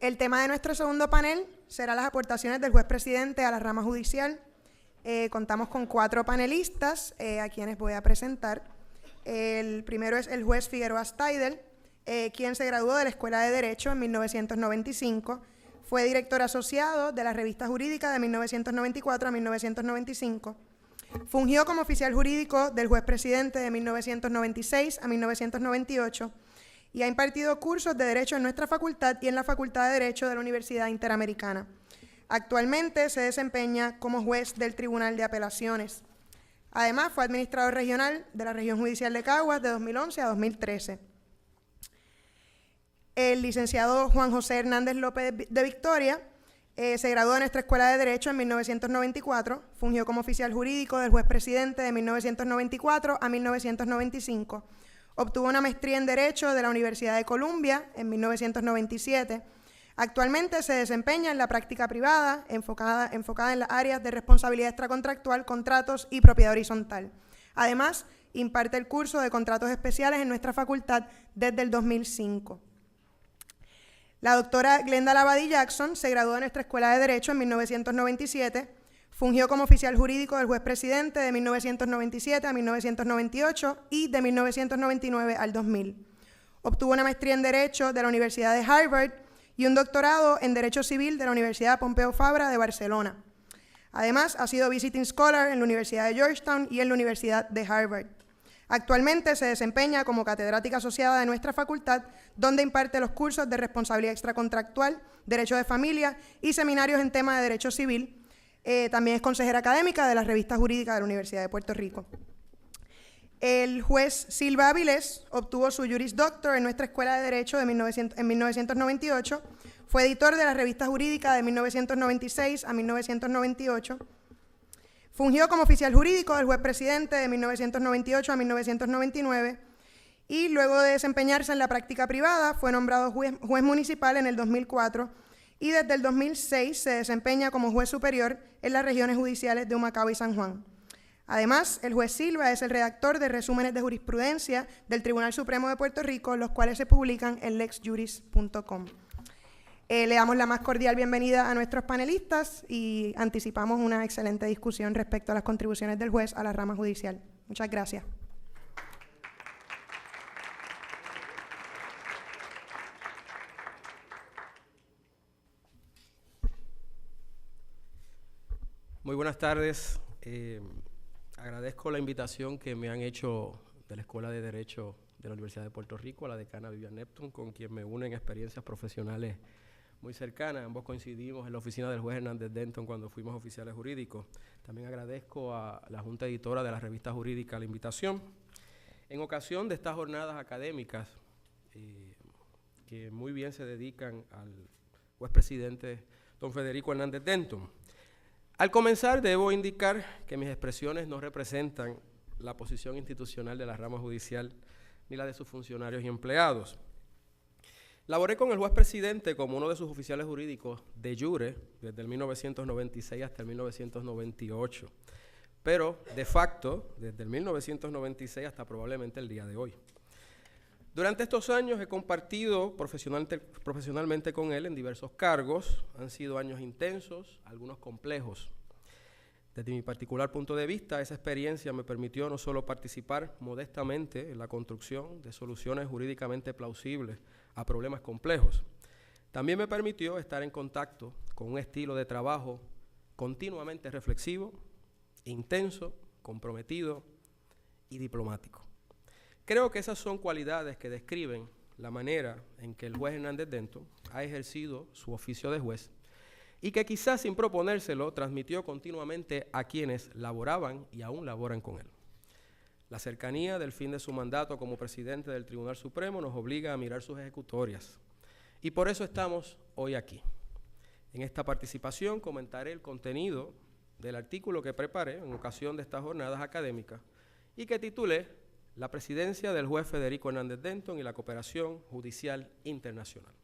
El tema de nuestro segundo panel será las aportaciones del juez presidente a la rama judicial. Contamos con 4 panelistas a quienes voy a presentar. El primero es el juez Figueroa Steidel, quien se graduó de la Escuela de Derecho en 1995. Fue director asociado de la Revista Jurídica de 1994 a 1995. Fungió como oficial jurídico del juez presidente de 1996 a 1998 y ha impartido cursos de Derecho en nuestra facultad y en la Facultad de Derecho de la Universidad Interamericana. Actualmente se desempeña como juez del Tribunal de Apelaciones. Además, fue administrador regional de la Región Judicial de Caguas de 2011 a 2013. El licenciado Juan José Hernández López de Victoria se graduó de nuestra Escuela de Derecho en 1994, fungió como oficial jurídico del juez presidente de 1994 a 1995, obtuvo una maestría en Derecho de la Universidad de Columbia en 1997. Actualmente se desempeña en la práctica privada, enfocada en las áreas de responsabilidad extracontractual, contratos y propiedad horizontal. Además, imparte el curso de contratos especiales en nuestra facultad desde el 2005. La doctora Glenda Labadie Jackson se graduó de nuestra Escuela de Derecho en 1997, fungió como oficial jurídico del juez presidente de 1997 a 1998 y de 1999 al 2000. Obtuvo una maestría en Derecho de la Universidad de Harvard y un doctorado en Derecho Civil de la Universidad Pompeu Fabra de Barcelona. Además, ha sido Visiting Scholar en la Universidad de Georgetown y en la Universidad de Harvard. Actualmente se desempeña como catedrática asociada de nuestra facultad, donde imparte los cursos de responsabilidad extracontractual, derecho de familia y seminarios en temas de derecho civil. También es consejera académica de la Revista Jurídica de la Universidad de Puerto Rico. El juez Silva Avilés obtuvo su Juris Doctor en nuestra Escuela de Derecho en 1998, fue editor de la Revista Jurídica de 1996 a 1998, fungió como oficial jurídico del juez presidente de 1998 a 1999 y luego de desempeñarse en la práctica privada fue nombrado juez municipal en el 2004 y desde el 2006 se desempeña como juez superior en las regiones judiciales de Humacao y San Juan. Además, el juez Silva es el redactor de resúmenes de jurisprudencia del Tribunal Supremo de Puerto Rico, los cuales se publican en lexjuris.com. Le damos la más cordial bienvenida a nuestros panelistas y anticipamos una excelente discusión respecto a las contribuciones del juez a la rama judicial. Muchas gracias. Muy buenas tardes. Agradezco la invitación que me han hecho de la Escuela de Derecho de la Universidad de Puerto Rico, a la decana Vivian Neptune, con quien me unen experiencias profesionales muy cercanas. Ambos coincidimos en la oficina del juez Hernández Denton cuando fuimos oficiales jurídicos. También agradezco a la Junta Editora de la Revista Jurídica la invitación. En ocasión de estas jornadas académicas, que muy bien se dedican al juez presidente don Federico Hernández Denton. Al comenzar, debo indicar que mis expresiones no representan la posición institucional de la rama judicial ni la de sus funcionarios y empleados. Laboré con el juez presidente como uno de sus oficiales jurídicos de jure desde el 1996 hasta el 1998, pero de facto desde el 1996 hasta probablemente el día de hoy. Durante estos años he compartido profesionalmente con él en diversos cargos. Han sido años intensos, algunos complejos. Desde mi particular punto de vista, esa experiencia me permitió no solo participar modestamente en la construcción de soluciones jurídicamente plausibles a problemas complejos, también me permitió estar en contacto con un estilo de trabajo continuamente reflexivo, intenso, comprometido y diplomático. Creo que esas son cualidades que describen la manera en que el juez Hernández Denton ha ejercido su oficio de juez y que quizás sin proponérselo transmitió continuamente a quienes laboraban y aún laboran con él. La cercanía del fin de su mandato como presidente del Tribunal Supremo nos obliga a mirar sus ejecutorias y por eso estamos hoy aquí. En esta participación comentaré el contenido del artículo que preparé en ocasión de estas jornadas académicas y que titulé La presidencia del juez Federico Hernández Denton y la cooperación judicial internacional.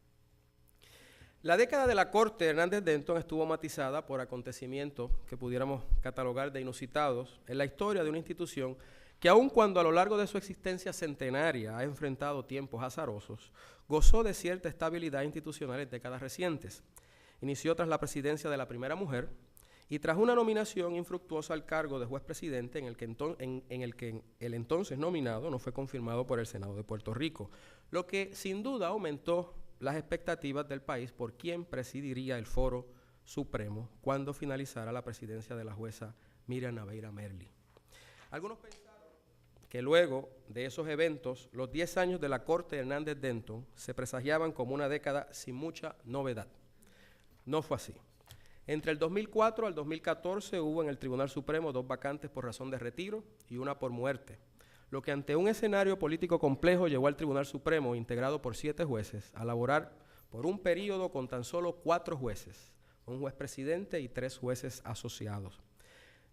La década de la corte de Hernández Denton estuvo matizada por acontecimientos que pudiéramos catalogar de inusitados en la historia de una institución que aun cuando a lo largo de su existencia centenaria ha enfrentado tiempos azarosos, gozó de cierta estabilidad institucional en décadas recientes. Inició tras la presidencia de la primera mujer y tras una nominación infructuosa al cargo de juez presidente en el que el entonces nominado no fue confirmado por el Senado de Puerto Rico, lo que sin duda aumentó las expectativas del país por quién presidiría el Foro Supremo cuando finalizara la presidencia de la jueza Miriam Naveira Merli. Algunos pensaron que luego de esos eventos, los 10 años de la Corte de Hernández Denton se presagiaban como una década sin mucha novedad. No fue así. Entre el 2004 al 2014 hubo en el Tribunal Supremo 2 vacantes por razón de retiro y una por muerte, lo que ante un escenario político complejo llevó al Tribunal Supremo, integrado por 7 jueces, a laborar por un período con tan solo 4 jueces, un juez presidente y 3 jueces asociados.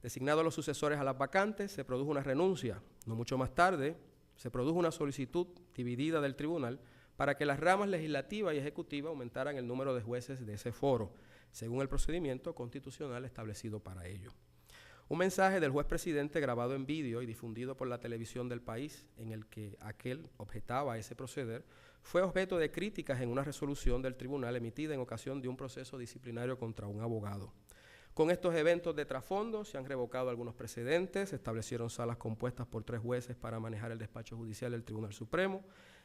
Designados los sucesores a las vacantes, se produjo una renuncia. No mucho más tarde, se produjo una solicitud dividida del tribunal para que las ramas legislativa y ejecutiva aumentaran el número de jueces de ese foro, según el procedimiento constitucional establecido para ello. Un mensaje del juez presidente grabado en vídeo y difundido por la televisión del país, en el que aquel objetaba ese proceder, fue objeto de críticas en una resolución del tribunal emitida en ocasión de un proceso disciplinario contra un abogado. Con estos eventos de trasfondo se han revocado algunos precedentes, se establecieron salas compuestas por 3 jueces para manejar el despacho judicial del Tribunal Supremo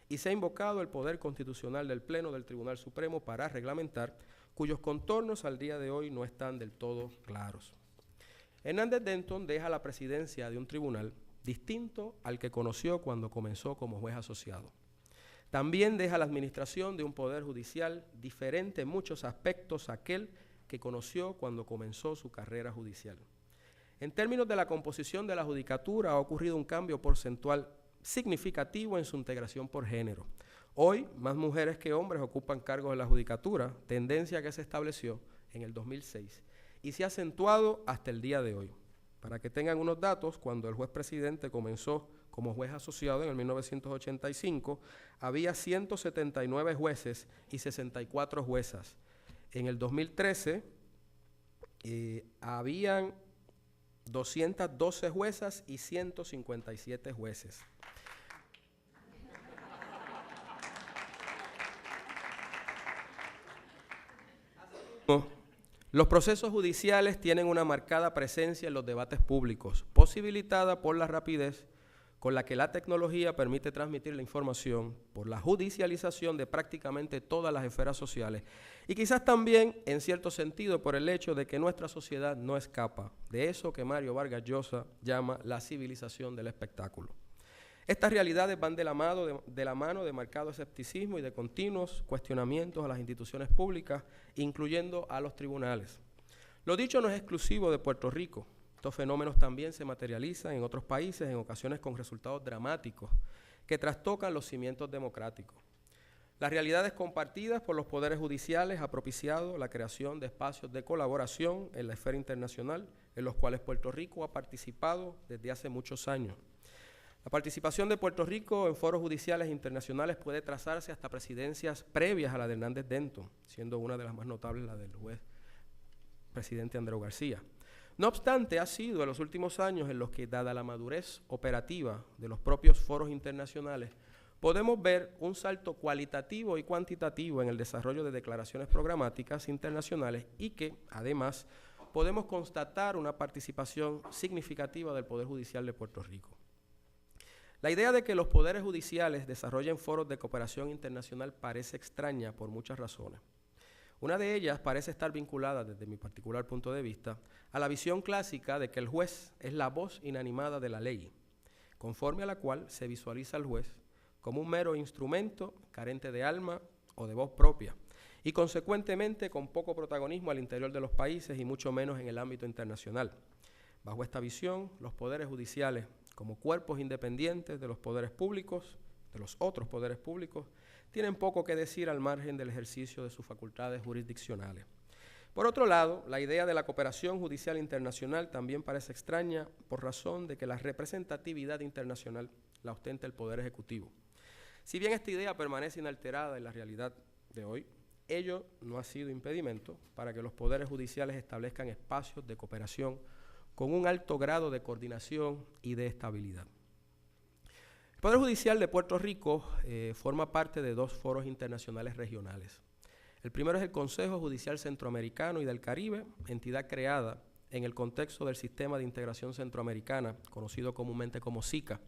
y se ha invocado el poder constitucional del Pleno del Tribunal Supremo para reglamentar, cuyos contornos al día de hoy no están del todo claros. Hernández Denton deja la presidencia de un tribunal distinto al que conoció cuando comenzó como juez asociado. También deja la administración de un poder judicial diferente en muchos aspectos a aquel que conoció cuando comenzó su carrera judicial. En términos de la composición de la judicatura, ha ocurrido un cambio porcentual significativo en su integración por género. Hoy, más mujeres que hombres ocupan cargos en la judicatura, tendencia que se estableció en el 2006 y se ha acentuado hasta el día de hoy. Para que tengan unos datos, cuando el juez presidente comenzó como juez asociado en el 1985, había 179 jueces y 64 juezas. En el 2013 habían 212 juezas y 157 jueces. Los procesos judiciales tienen una marcada presencia en los debates públicos, posibilitada por la rapidez con la que la tecnología permite transmitir la información, por la judicialización de prácticamente todas las esferas sociales y quizás también, en cierto sentido, por el hecho de que nuestra sociedad no escapa de eso que Mario Vargas Llosa llama la civilización del espectáculo. Estas realidades van de la mano de marcado escepticismo y de continuos cuestionamientos a las instituciones públicas, incluyendo a los tribunales. Lo dicho no es exclusivo de Puerto Rico. Estos fenómenos también se materializan en otros países, en ocasiones con resultados dramáticos que trastocan los cimientos democráticos. Las realidades compartidas por los poderes judiciales ha propiciado la creación de espacios de colaboración en la esfera internacional, en los cuales Puerto Rico ha participado desde hace muchos años. La participación de Puerto Rico en foros judiciales internacionales puede trazarse hasta presidencias previas a la de Hernández Denton, siendo una de las más notables la del juez presidente Andreu García. No obstante, ha sido en los últimos años en los que, dada la madurez operativa de los propios foros internacionales, podemos ver un salto cualitativo y cuantitativo en el desarrollo de declaraciones programáticas internacionales y que, además, podemos constatar una participación significativa del Poder Judicial de Puerto Rico. La idea de que los poderes judiciales desarrollen foros de cooperación internacional parece extraña por muchas razones. Una de ellas parece estar vinculada, desde mi particular punto de vista, a la visión clásica de que el juez es la voz inanimada de la ley, conforme a la cual se visualiza al juez como un mero instrumento carente de alma o de voz propia, y consecuentemente con poco protagonismo al interior de los países y mucho menos en el ámbito internacional. Bajo esta visión, los poderes judiciales, como cuerpos independientes de los poderes públicos, de los otros poderes públicos, tienen poco que decir al margen del ejercicio de sus facultades jurisdiccionales. Por otro lado, la idea de la cooperación judicial internacional también parece extraña por razón de que la representatividad internacional la ostenta el Poder Ejecutivo. Si bien esta idea permanece inalterada en la realidad de hoy, ello no ha sido impedimento para que los poderes judiciales establezcan espacios de cooperación con un alto grado de coordinación y de estabilidad. El Poder Judicial de Puerto Rico forma parte de dos foros internacionales regionales. El primero es el Consejo Judicial Centroamericano y del Caribe, entidad creada en el contexto del Sistema de Integración Centroamericana, conocido comúnmente como SICA,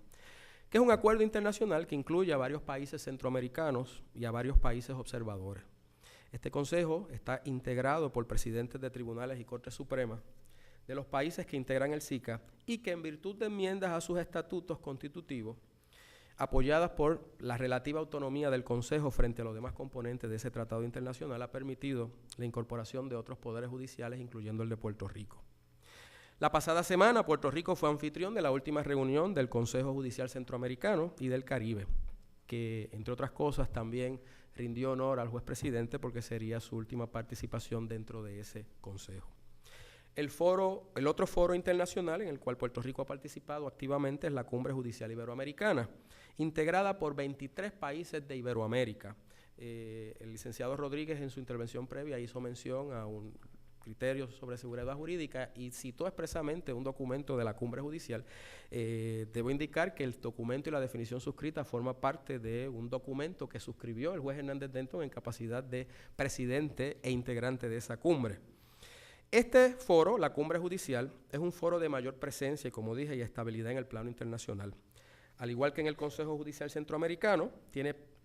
que es un acuerdo internacional que incluye a varios países centroamericanos y a varios países observadores. Este consejo está integrado por presidentes de tribunales y cortes supremas de los países que integran el SICA y que en virtud de enmiendas a sus estatutos constitutivos, apoyadas por la relativa autonomía del Consejo frente a los demás componentes de ese tratado internacional, ha permitido la incorporación de otros poderes judiciales, incluyendo el de Puerto Rico. La pasada semana, Puerto Rico fue anfitrión de la última reunión del Consejo Judicial Centroamericano y del Caribe, que, entre otras cosas, también rindió honor al juez presidente porque sería su última participación dentro de ese consejo. El otro foro internacional en el cual Puerto Rico ha participado activamente es la Cumbre Judicial Iberoamericana, integrada por 23 países de Iberoamérica. El licenciado Rodríguez en su intervención previa hizo mención a un criterio sobre seguridad jurídica y citó expresamente un documento de la Cumbre Judicial. Debo indicar que el documento y la definición suscrita forma parte de un documento que suscribió el juez Hernández Denton en capacidad de presidente e integrante de esa cumbre. Este foro, la Cumbre Judicial, es un foro de mayor presencia y, como dije, y estabilidad en el plano internacional. Al igual que en el Consejo Judicial Centroamericano,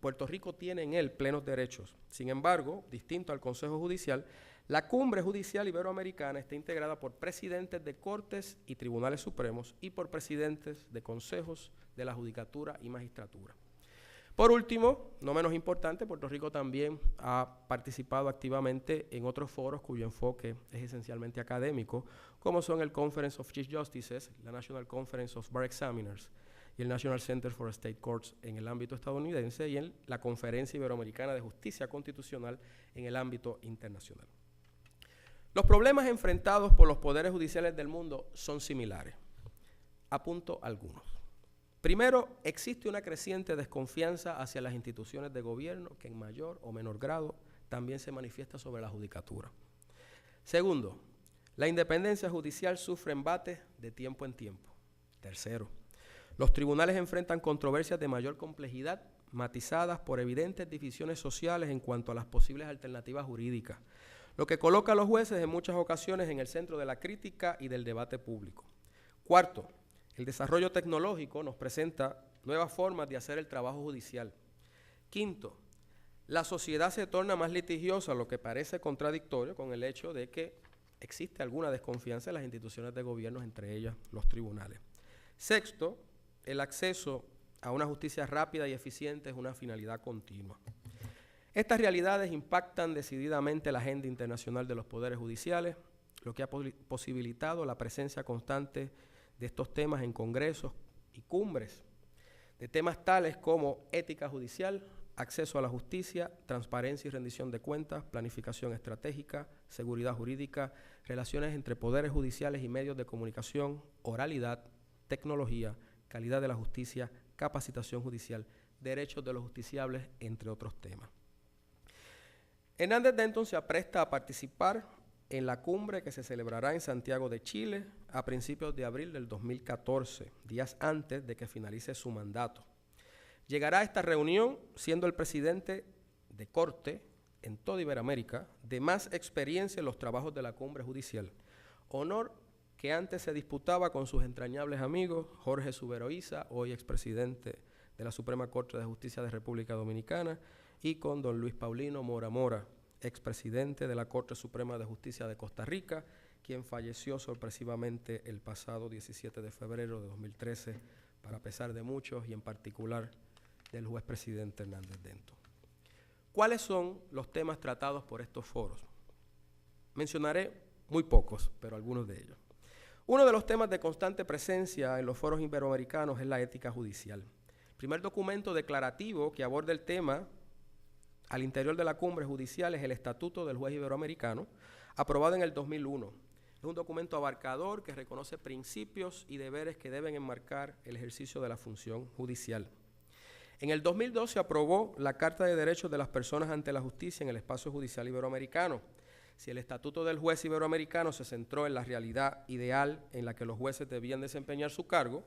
Puerto Rico tiene en él plenos derechos. Sin embargo, distinto al Consejo Judicial, la Cumbre Judicial Iberoamericana está integrada por presidentes de cortes y tribunales supremos y por presidentes de consejos de la judicatura y magistratura. Por último, no menos importante, Puerto Rico también ha participado activamente en otros foros cuyo enfoque es esencialmente académico, como son el Conference of Chief Justices, la National Conference of Bar Examiners y el National Center for State Courts en el ámbito estadounidense y en la Conferencia Iberoamericana de Justicia Constitucional en el ámbito internacional. Los problemas enfrentados por los poderes judiciales del mundo son similares. Apunto algunos. Primero, existe una creciente desconfianza hacia las instituciones de gobierno que en mayor o menor grado también se manifiesta sobre la judicatura. Segundo, la independencia judicial sufre embates de tiempo en tiempo. Tercero, los tribunales enfrentan controversias de mayor complejidad matizadas por evidentes divisiones sociales en cuanto a las posibles alternativas jurídicas, lo que coloca a los jueces en muchas ocasiones en el centro de la crítica y del debate público. Cuarto, el desarrollo tecnológico nos presenta nuevas formas de hacer el trabajo judicial. Quinto, la sociedad se torna más litigiosa, lo que parece contradictorio con el hecho de que existe alguna desconfianza en las instituciones de gobierno, entre ellas los tribunales. Sexto, el acceso a una justicia rápida y eficiente es una finalidad continua. Estas realidades impactan decididamente la agenda internacional de los poderes judiciales, lo que ha posibilitado la presencia constante de estos temas en congresos y cumbres, de temas tales como ética judicial, acceso a la justicia, transparencia y rendición de cuentas, planificación estratégica, seguridad jurídica, relaciones entre poderes judiciales y medios de comunicación, oralidad, tecnología, calidad de la justicia, capacitación judicial, derechos de los justiciables, entre otros temas. Hernández Denton se apresta a participar en la cumbre que se celebrará en Santiago de Chile a principios de abril del 2014, días antes de que finalice su mandato. Llegará a esta reunión siendo el presidente de corte en toda Iberoamérica de más experiencia en los trabajos de la cumbre judicial, honor que antes se disputaba con sus entrañables amigos Jorge Suberoiza, hoy expresidente de la Suprema Corte de Justicia de República Dominicana, y con don Luis Paulino Mora Mora, expresidente de la Corte Suprema de Justicia de Costa Rica, quien falleció sorpresivamente el pasado 17 de febrero de 2013, para pesar de muchos y en particular del juez presidente Hernández Denton. ¿Cuáles son los temas tratados por estos foros? Mencionaré muy pocos, pero algunos de ellos. Uno de los temas de constante presencia en los foros iberoamericanos es la ética judicial. El primer documento declarativo que aborda el tema al interior de la cumbre judicial es el Estatuto del Juez Iberoamericano, aprobado en el 2001. Es un documento abarcador que reconoce principios y deberes que deben enmarcar el ejercicio de la función judicial. En el 2002 se aprobó la Carta de Derechos de las Personas ante la Justicia en el Espacio Judicial Iberoamericano. Si el Estatuto del Juez Iberoamericano se centró en la realidad ideal en la que los jueces debían desempeñar su cargo,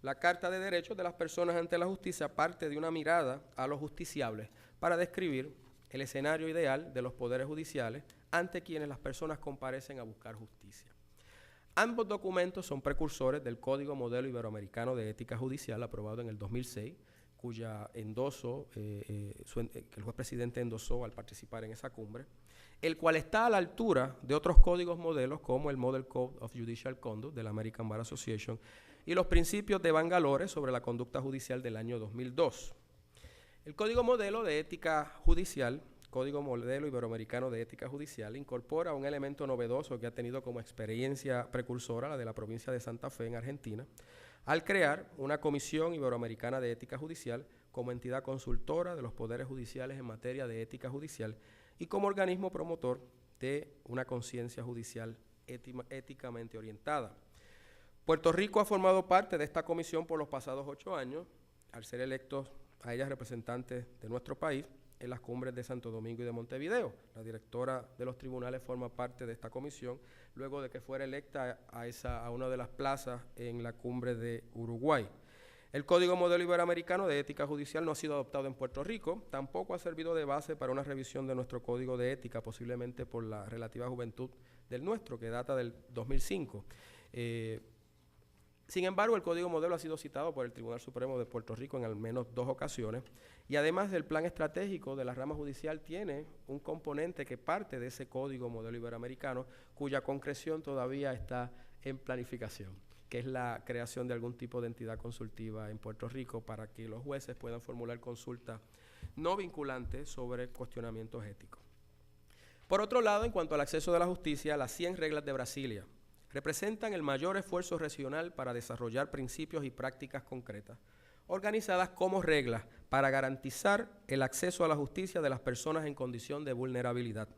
la Carta de Derechos de las Personas ante la Justicia parte de una mirada a los justiciables para describir el escenario ideal de los poderes judiciales ante quienes las personas comparecen a buscar justicia. Ambos documentos son precursores del Código Modelo Iberoamericano de Ética Judicial aprobado en el 2006, cuya endoso, que el juez presidente endosó al participar en esa cumbre, el cual está a la altura de otros códigos modelos como el Model Code of Judicial Conduct de la American Bar Association y los principios de Bangalore sobre la conducta judicial del año 2002. El Código Modelo de Ética Judicial, Código Modelo Iberoamericano de Ética Judicial, incorpora un elemento novedoso que ha tenido como experiencia precursora la de la provincia de Santa Fe en Argentina, al crear una Comisión Iberoamericana de Ética Judicial como entidad consultora de los poderes judiciales en materia de ética judicial y como organismo promotor de una conciencia judicial éticamente orientada. Puerto Rico ha formado parte de esta comisión por los pasados 8 años, al ser electos a ellas representantes de nuestro país en las cumbres de Santo Domingo y de Montevideo. La directora de los tribunales forma parte de esta comisión, luego de que fuera electa a una de las plazas en la cumbre de Uruguay. El Código Modelo Iberoamericano de Ética Judicial no ha sido adoptado en Puerto Rico, tampoco ha servido de base para una revisión de nuestro Código de Ética, posiblemente por la relativa juventud del nuestro, que data del 2005. Sin embargo, el Código Modelo ha sido citado por el Tribunal Supremo de Puerto Rico en al menos 2 ocasiones y además del plan estratégico de la rama judicial tiene un componente que parte de ese Código Modelo Iberoamericano cuya concreción todavía está en planificación, que es la creación de algún tipo de entidad consultiva en Puerto Rico para que los jueces puedan formular consultas no vinculantes sobre cuestionamientos éticos. Por otro lado, en cuanto al acceso de la justicia, las 100 reglas de Brasilia representan el mayor esfuerzo regional para desarrollar principios y prácticas concretas, organizadas como reglas para garantizar el acceso a la justicia de las personas en condición de vulnerabilidad.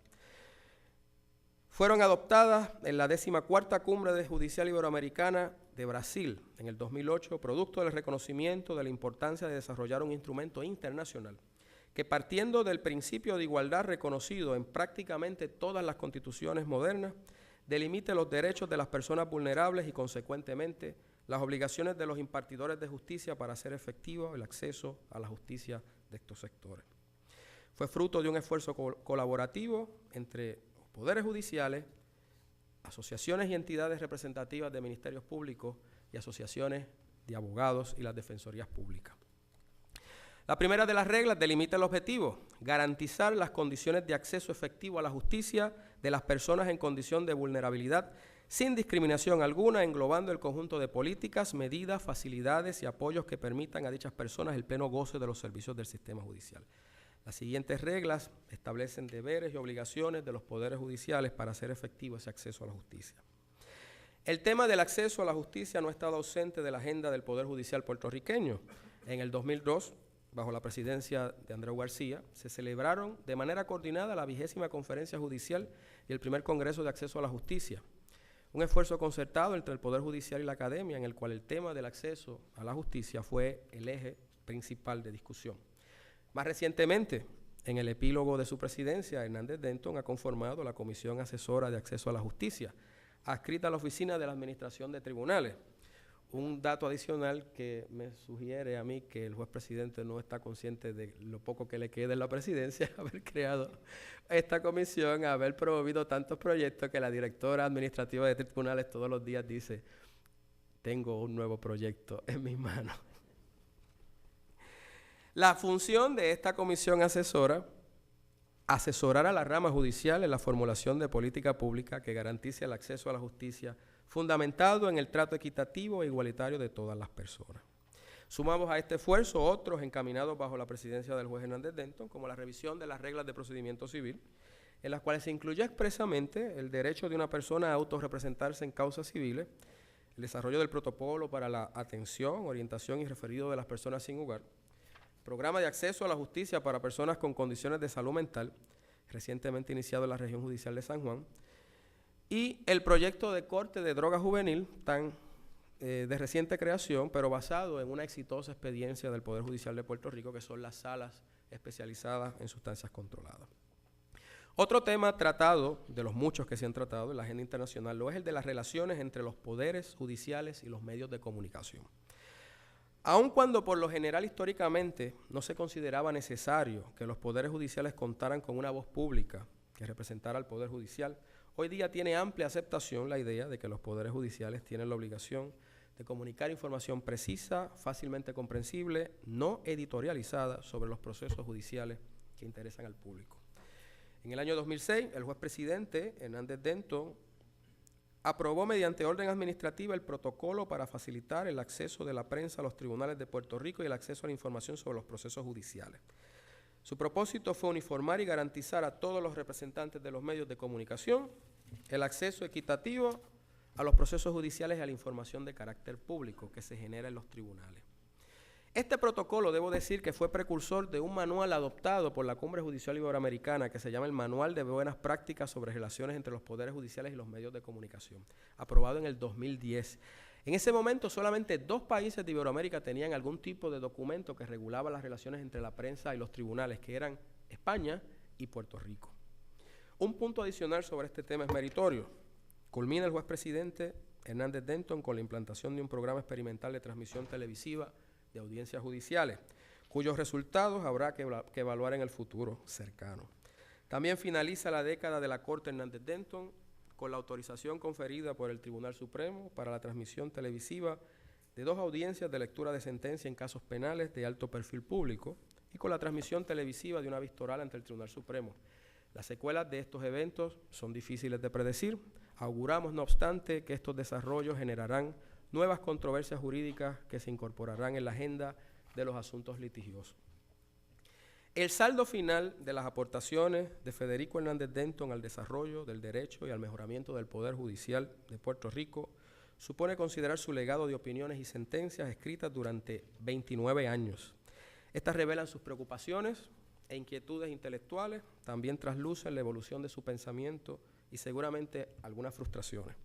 Fueron adoptadas en la 14ª Cumbre Judicial Iberoamericana de Brasil en el 2008, producto del reconocimiento de la importancia de desarrollar un instrumento internacional que, partiendo del principio de igualdad reconocido en prácticamente todas las constituciones modernas, delimite los derechos de las personas vulnerables y, consecuentemente, las obligaciones de los impartidores de justicia para hacer efectivo el acceso a la justicia de estos sectores. Fue fruto de un esfuerzo colaborativo entre los poderes judiciales, asociaciones y entidades representativas de ministerios públicos y asociaciones de abogados y las defensorías públicas. La primera de las reglas delimita el objetivo: garantizar las condiciones de acceso efectivo a la justicia de las personas en condición de vulnerabilidad, sin discriminación alguna, englobando el conjunto de políticas, medidas, facilidades y apoyos que permitan a dichas personas el pleno goce de los servicios del sistema judicial. Las siguientes reglas establecen deberes y obligaciones de los poderes judiciales para hacer efectivo ese acceso a la justicia. El tema del acceso a la justicia no ha estado ausente de la agenda del Poder Judicial puertorriqueño. En el 2002, bajo la presidencia de Andreu García, se celebraron de manera coordinada la 20ª Conferencia Judicial y el primer Congreso de Acceso a la Justicia, un esfuerzo concertado entre el Poder Judicial y la academia en el cual el tema del acceso a la justicia fue el eje principal de discusión. Más recientemente, en el epílogo de su presidencia, Hernández Denton ha conformado la Comisión Asesora de Acceso a la Justicia, adscrita a la Oficina de la Administración de Tribunales. Un dato adicional que me sugiere a mí que el juez presidente no está consciente de lo poco que le queda en la presidencia, haber creado esta comisión, haber promovido tantos proyectos que la directora administrativa de tribunales todos los días dice: tengo un nuevo proyecto en mis manos. La función de esta comisión asesora, asesorar a la rama judicial en la formulación de política pública que garantice el acceso a la justicia fundamentado en el trato equitativo e igualitario de todas las personas. Sumamos a este esfuerzo otros encaminados bajo la presidencia del juez Hernández Denton, como la revisión de las reglas de procedimiento civil, en las cuales se incluye expresamente el derecho de una persona a autorrepresentarse en causas civiles, el desarrollo del protocolo para la atención, orientación y referido de las personas sin hogar, programa de acceso a la justicia para personas con condiciones de salud mental, recientemente iniciado en la región judicial de San Juan, y el proyecto de corte de droga juvenil, de reciente creación, pero basado en una exitosa experiencia del Poder Judicial de Puerto Rico, que son las salas especializadas en sustancias controladas. Otro tema tratado, de los muchos que se han tratado en la agenda internacional, lo es el de las relaciones entre los poderes judiciales y los medios de comunicación. Aun cuando por lo general históricamente no se consideraba necesario que los poderes judiciales contaran con una voz pública que representara al Poder Judicial, hoy día tiene amplia aceptación la idea de que los poderes judiciales tienen la obligación de comunicar información precisa, fácilmente comprensible, no editorializada sobre los procesos judiciales que interesan al público. En el año 2006, el juez presidente Hernández Denton aprobó mediante orden administrativa el protocolo para facilitar el acceso de la prensa a los tribunales de Puerto Rico y el acceso a la información sobre los procesos judiciales. Su propósito fue uniformar y garantizar a todos los representantes de los medios de comunicación el acceso equitativo a los procesos judiciales y a la información de carácter público que se genera en los tribunales. Este protocolo, debo decir, que fue precursor de un manual adoptado por la Cumbre Judicial Iberoamericana que se llama el Manual de Buenas Prácticas sobre Relaciones entre los Poderes Judiciales y los Medios de Comunicación, aprobado en el 2010. En ese momento, solamente 2 países de Iberoamérica tenían algún tipo de documento que regulaba las relaciones entre la prensa y los tribunales, que eran España y Puerto Rico. Un punto adicional sobre este tema es meritorio. Culmina el juez presidente Hernández Denton con la implantación de un programa experimental de transmisión televisiva de audiencias judiciales, cuyos resultados habrá que evaluar en el futuro cercano. También finaliza la década de la Corte Hernández Denton con la autorización conferida por el Tribunal Supremo para la transmisión televisiva de 2 audiencias de lectura de sentencia en casos penales de alto perfil público y con la transmisión televisiva de una vista oral ante el Tribunal Supremo. Las secuelas de estos eventos son difíciles de predecir. Auguramos, no obstante, que estos desarrollos generarán nuevas controversias jurídicas que se incorporarán en la agenda de los asuntos litigiosos. El saldo final de las aportaciones de Federico Hernández Denton al desarrollo del derecho y al mejoramiento del Poder Judicial de Puerto Rico supone considerar su legado de opiniones y sentencias escritas durante 29 años. Estas revelan sus preocupaciones e inquietudes intelectuales, también traslucen la evolución de su pensamiento y seguramente algunas frustraciones.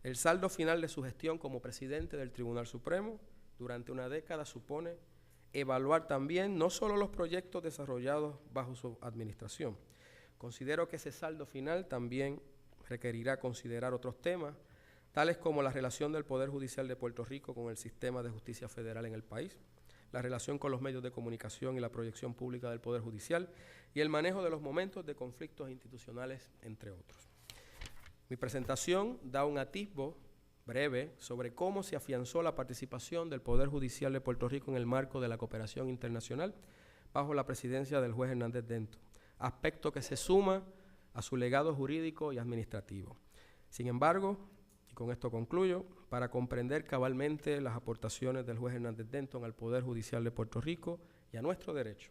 El saldo final de su gestión como presidente del Tribunal Supremo durante una década supone evaluar también no solo los proyectos desarrollados bajo su administración. Considero que ese saldo final también requerirá considerar otros temas, tales como la relación del Poder Judicial de Puerto Rico con el sistema de justicia federal en el país, la relación con los medios de comunicación y la proyección pública del Poder Judicial y el manejo de los momentos de conflictos institucionales, entre otros. Mi presentación da un atisbo breve sobre cómo se afianzó la participación del Poder Judicial de Puerto Rico en el marco de la cooperación internacional bajo la presidencia del juez Hernández Denton, aspecto que se suma a su legado jurídico y administrativo. Sin embargo, y con esto concluyo, para comprender cabalmente las aportaciones del juez Hernández Denton al Poder Judicial de Puerto Rico y a nuestro derecho,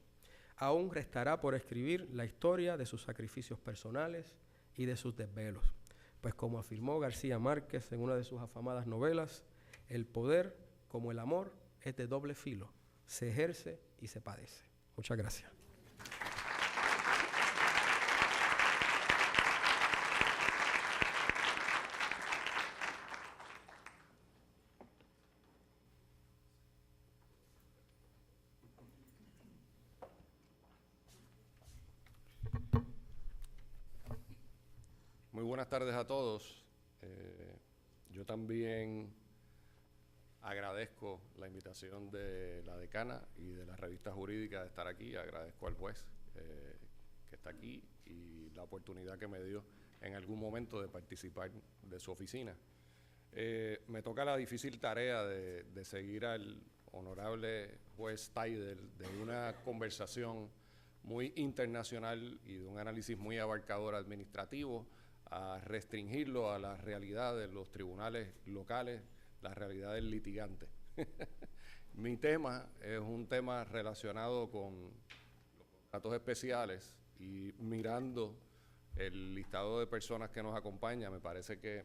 aún restará por escribir la historia de sus sacrificios personales y de sus desvelos. Pues como afirmó García Márquez en una de sus afamadas novelas, el poder, como el amor, es de doble filo, se ejerce y se padece. Muchas gracias. Muy buenas tardes a todos. Yo también agradezco la invitación de la decana y de la revista jurídica de estar aquí. Agradezco al juez que está aquí y la oportunidad que me dio en algún momento de participar de su oficina. Me toca la difícil tarea de seguir al honorable juez Teidel de una conversación muy internacional y de un análisis muy abarcador administrativo, a restringirlo a la realidad de los tribunales locales, la realidad del litigante. Mi tema es un tema relacionado con los contratos especiales y mirando el listado de personas que nos acompaña, me parece que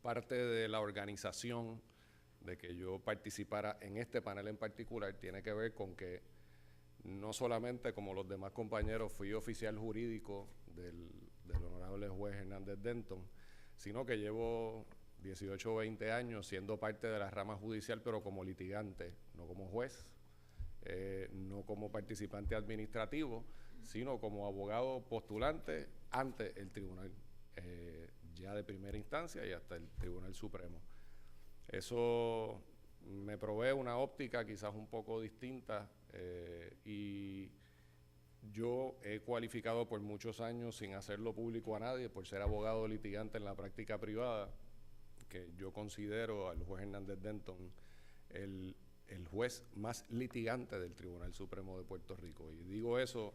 parte de la organización de que yo participara en este panel en particular tiene que ver con que no solamente como los demás compañeros fui oficial jurídico del honorable juez Hernández Denton, sino que llevo 18 o 20 años siendo parte de la rama judicial, pero como litigante, no como juez, no como participante administrativo, sino como abogado postulante ante el tribunal, ya de primera instancia y hasta el Tribunal Supremo. Eso me provee una óptica quizás un poco distinta y yo he cualificado por muchos años sin hacerlo público a nadie, por ser abogado litigante en la práctica privada, que yo considero al juez Hernández Denton el juez más litigante del Tribunal Supremo de Puerto Rico. Y digo eso,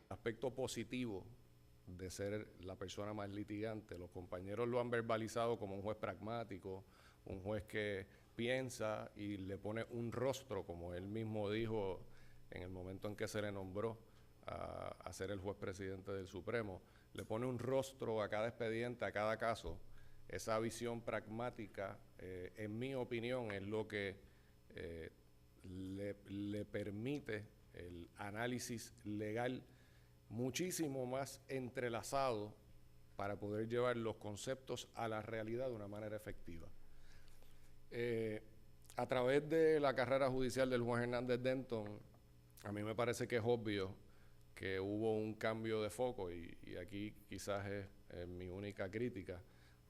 aspecto positivo de ser la persona más litigante. Los compañeros lo han verbalizado como un juez pragmático, un juez que piensa y le pone un rostro, como él mismo dijo en el momento en que se le nombró a ser el juez presidente del Supremo, le pone un rostro a cada expediente, a cada caso. Esa visión pragmática, en mi opinión, es lo que le permite el análisis legal muchísimo más entrelazado para poder llevar los conceptos a la realidad de una manera efectiva. A través de la carrera judicial del juez Hernández Denton, a mí me parece que es obvio que hubo un cambio de foco y aquí quizás es mi única crítica.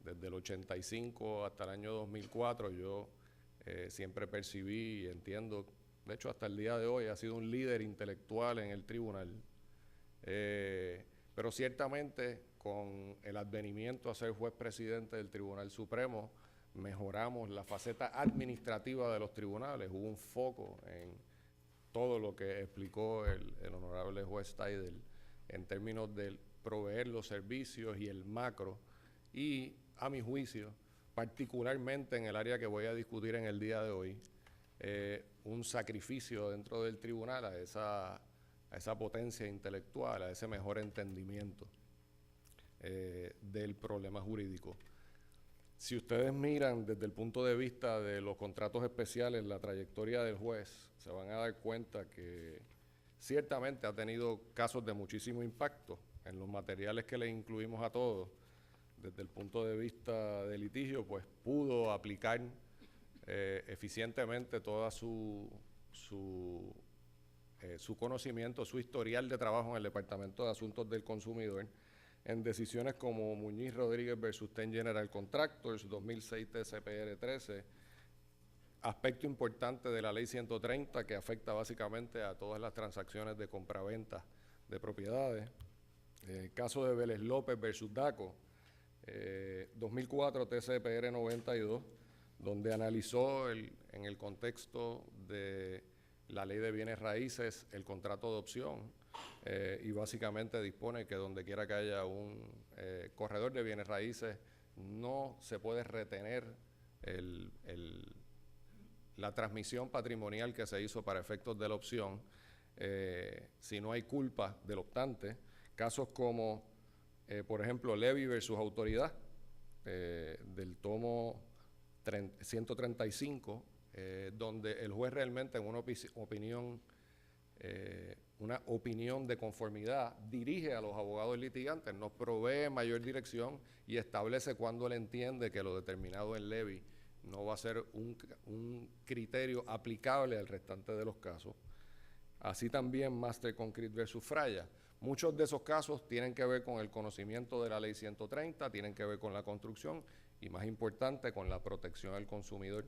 Desde el 85 hasta el año 2004 yo siempre percibí y entiendo, de hecho hasta el día de hoy, ha sido un líder intelectual en el tribunal. Pero ciertamente con el advenimiento a ser juez presidente del Tribunal Supremo, mejoramos la faceta administrativa de los tribunales. Hubo un foco en todo lo que explicó el honorable juez Steidel en términos de proveer los servicios y el macro. Y a mi juicio, particularmente en el área que voy a discutir en el día de hoy, un sacrificio dentro del tribunal a esa potencia intelectual, a ese mejor entendimiento del problema jurídico. Si ustedes miran desde el punto de vista de los contratos especiales, la trayectoria del juez, se van a dar cuenta que ciertamente ha tenido casos de muchísimo impacto. En los materiales que le incluimos a todos, desde el punto de vista de litigio, pues pudo aplicar eficientemente toda su conocimiento, su historial de trabajo en el Departamento de Asuntos del Consumidor, en decisiones como Muñiz Rodríguez versus Ten General Contractors, 2006 TCPR 13, aspecto importante de la Ley 130 que afecta básicamente a todas las transacciones de compraventa de propiedades, caso de Vélez López versus DACO, 2004 TCPR 92, donde analizó en el contexto de la Ley de Bienes Raíces el contrato de opción y básicamente dispone que donde quiera que haya un corredor de bienes raíces no se puede retener la transmisión patrimonial que se hizo para efectos de la opción si no hay culpa del optante. Casos como, por ejemplo, Levy versus Autoridad, del tomo 135, donde el juez realmente en una opinión de conformidad dirige a los abogados litigantes, nos provee mayor dirección y establece cuando él entiende que lo determinado en Levy no va a ser un criterio aplicable al restante de los casos. Así también Master Concrete versus Fraya. Muchos de esos casos tienen que ver con el conocimiento de la Ley 130, tienen que ver con la construcción y, más importante, con la protección al consumidor.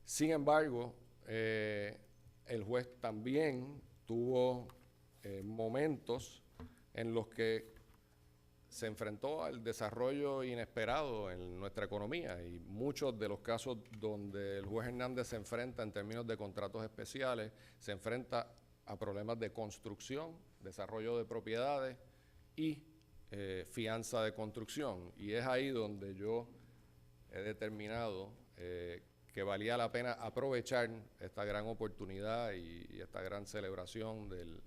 Sin embargo, el juez también tuvo momentos en los que se enfrentó al desarrollo inesperado en nuestra economía y muchos de los casos donde el juez Hernández se enfrenta en términos de contratos especiales, se enfrenta a problemas de construcción, desarrollo de propiedades y fianza de construcción. Y es ahí donde yo he determinado que valía la pena aprovechar esta gran oportunidad y esta gran celebración del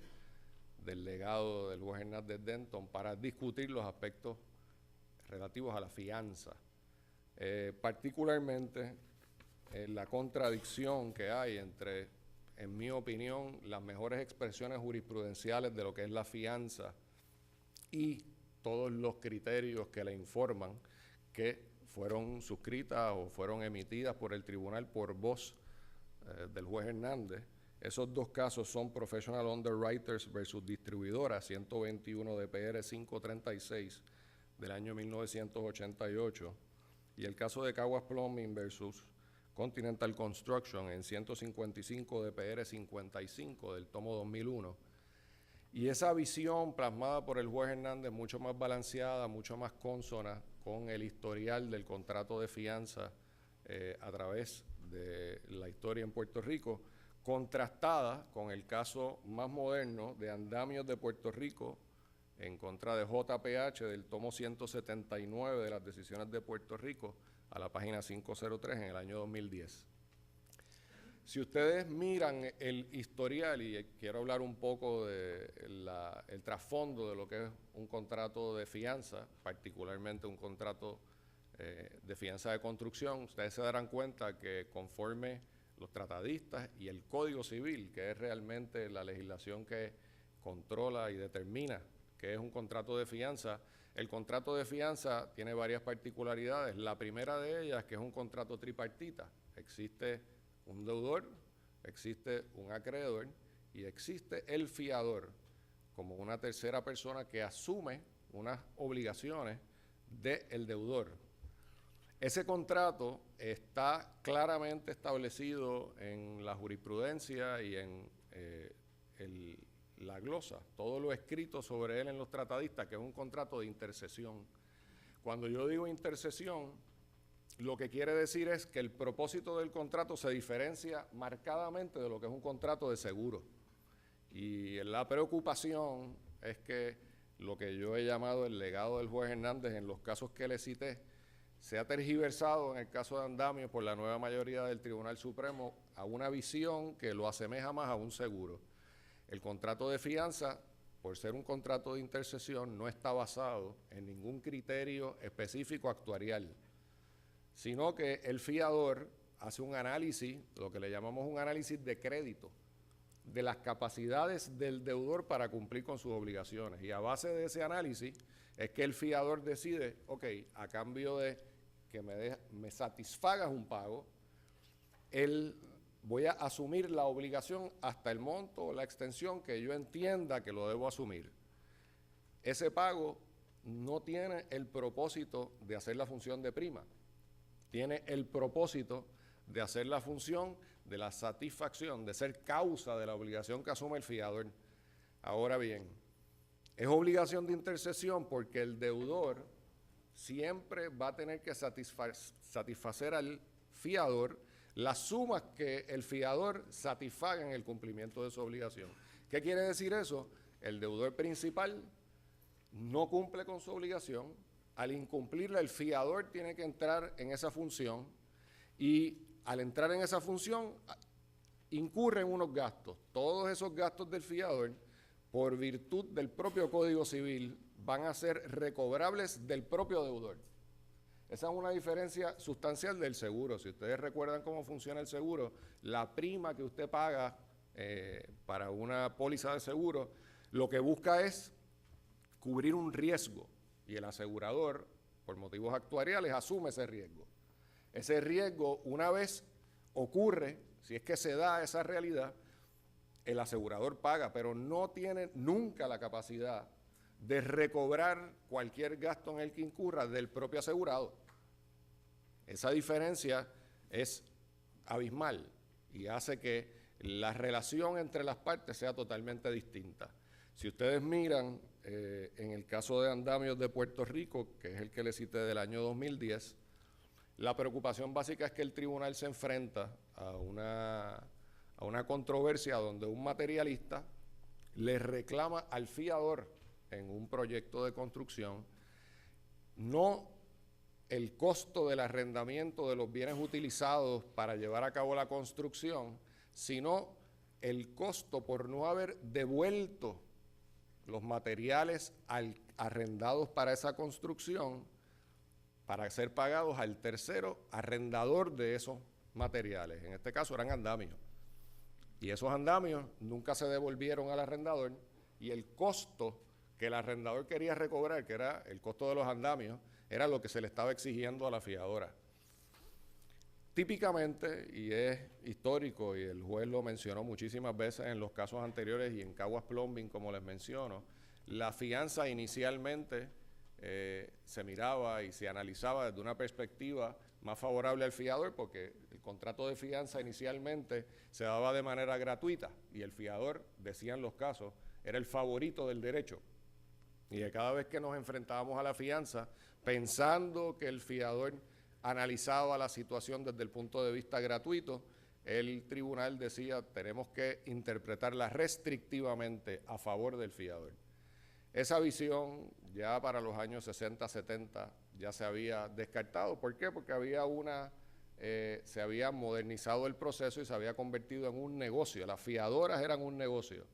legado del juez Hernández Denton para discutir los aspectos relativos a la fianza. Particularmente la contradicción que hay entre, en mi opinión, las mejores expresiones jurisprudenciales de lo que es la fianza y todos los criterios que la informan, que fueron suscritas o fueron emitidas por el tribunal por voz del juez Hernández. Esos dos casos son Professional Underwriters versus Distribuidora, 121 DPR 536 del año 1988, y el caso de Caguas Plumbing versus Continental Construction en 155 de PR 55 del tomo 2001. Y esa visión plasmada por el juez Hernández, mucho más balanceada, mucho más consona con el historial del contrato de fianza a través de la historia en Puerto Rico, contrastada con el caso más moderno de Andamios de Puerto Rico en contra de JPH del tomo 179 de las decisiones de Puerto Rico, a la página 503 en el año 2010. Si ustedes miran el historial, y quiero hablar un poco del trasfondo de lo que es un contrato de fianza, particularmente un contrato de fianza de construcción, ustedes se darán cuenta que conforme los tratadistas y el Código Civil, que es realmente la legislación que controla y determina qué es un contrato de fianza, el contrato de fianza tiene varias particularidades. La primera de ellas es que es un contrato tripartita. Existe un deudor, existe un acreedor y existe el fiador como una tercera persona que asume unas obligaciones del deudor. Ese contrato está claramente establecido en la jurisprudencia y en la glosa, todo lo escrito sobre él en los tratadistas, que es un contrato de intercesión. Cuando yo digo intercesión, lo que quiere decir es que el propósito del contrato se diferencia marcadamente de lo que es un contrato de seguro. Y la preocupación es que lo que yo he llamado el legado del juez Hernández en los casos que le cité, se ha tergiversado en el caso de Andamios por la nueva mayoría del Tribunal Supremo a una visión que lo asemeja más a un seguro. El contrato de fianza, por ser un contrato de intercesión, no está basado en ningún criterio específico actuarial, sino que el fiador hace un análisis, lo que le llamamos un análisis de crédito, de las capacidades del deudor para cumplir con sus obligaciones. Y a base de ese análisis es que el fiador decide, ok, a cambio de que me satisfagas un pago, voy a asumir la obligación hasta el monto o la extensión que yo entienda que lo debo asumir. Ese pago no tiene el propósito de hacer la función de prima, tiene el propósito de hacer la función de la satisfacción, de ser causa de la obligación que asume el fiador. Ahora bien, es obligación de intercesión porque el deudor siempre va a tener que satisfacer al fiador las sumas que el fiador satisfaga en el cumplimiento de su obligación. ¿Qué quiere decir eso? El deudor principal no cumple con su obligación. Al incumplirla, el fiador tiene que entrar en esa función y al entrar en esa función incurren unos gastos. Todos esos gastos del fiador, por virtud del propio Código Civil, van a ser recobrables del propio deudor. Esa es una diferencia sustancial del seguro. Si ustedes recuerdan cómo funciona el seguro, la prima que usted paga para una póliza de seguro, lo que busca es cubrir un riesgo y el asegurador, por motivos actuariales, asume ese riesgo. Ese riesgo, una vez ocurre, si es que se da esa realidad, el asegurador paga, pero no tiene nunca la capacidad de recobrar cualquier gasto en el que incurra del propio asegurado. Esa diferencia es abismal y hace que la relación entre las partes sea totalmente distinta. Si ustedes miran en el caso de Andamios de Puerto Rico, que es el que le cité del año 2010, la preocupación básica es que el tribunal se enfrenta a una controversia donde un materialista le reclama al fiador en un proyecto de construcción no el costo del arrendamiento de los bienes utilizados para llevar a cabo la construcción, sino el costo por no haber devuelto los materiales arrendados para esa construcción para ser pagados al tercero arrendador de esos materiales. En este caso eran andamios. Y esos andamios nunca se devolvieron al arrendador y el costo que el arrendador quería recobrar, que era el costo de los andamios, era lo que se le estaba exigiendo a la fiadora. Típicamente, y es histórico, y el juez lo mencionó muchísimas veces en los casos anteriores y en Caguas Plumbing, como les menciono, la fianza inicialmente se miraba y se analizaba desde una perspectiva más favorable al fiador, porque el contrato de fianza inicialmente se daba de manera gratuita y el fiador, decían los casos, era el favorito del derecho. Y que cada vez que nos enfrentábamos a la fianza, pensando que el fiador analizaba la situación desde el punto de vista gratuito, el tribunal decía, tenemos que interpretarla restrictivamente a favor del fiador. Esa visión ya para los años 60, 70 ya se había descartado. ¿Por qué? Porque se había modernizado el proceso y se había convertido en un negocio. Las fiadoras eran un negocio,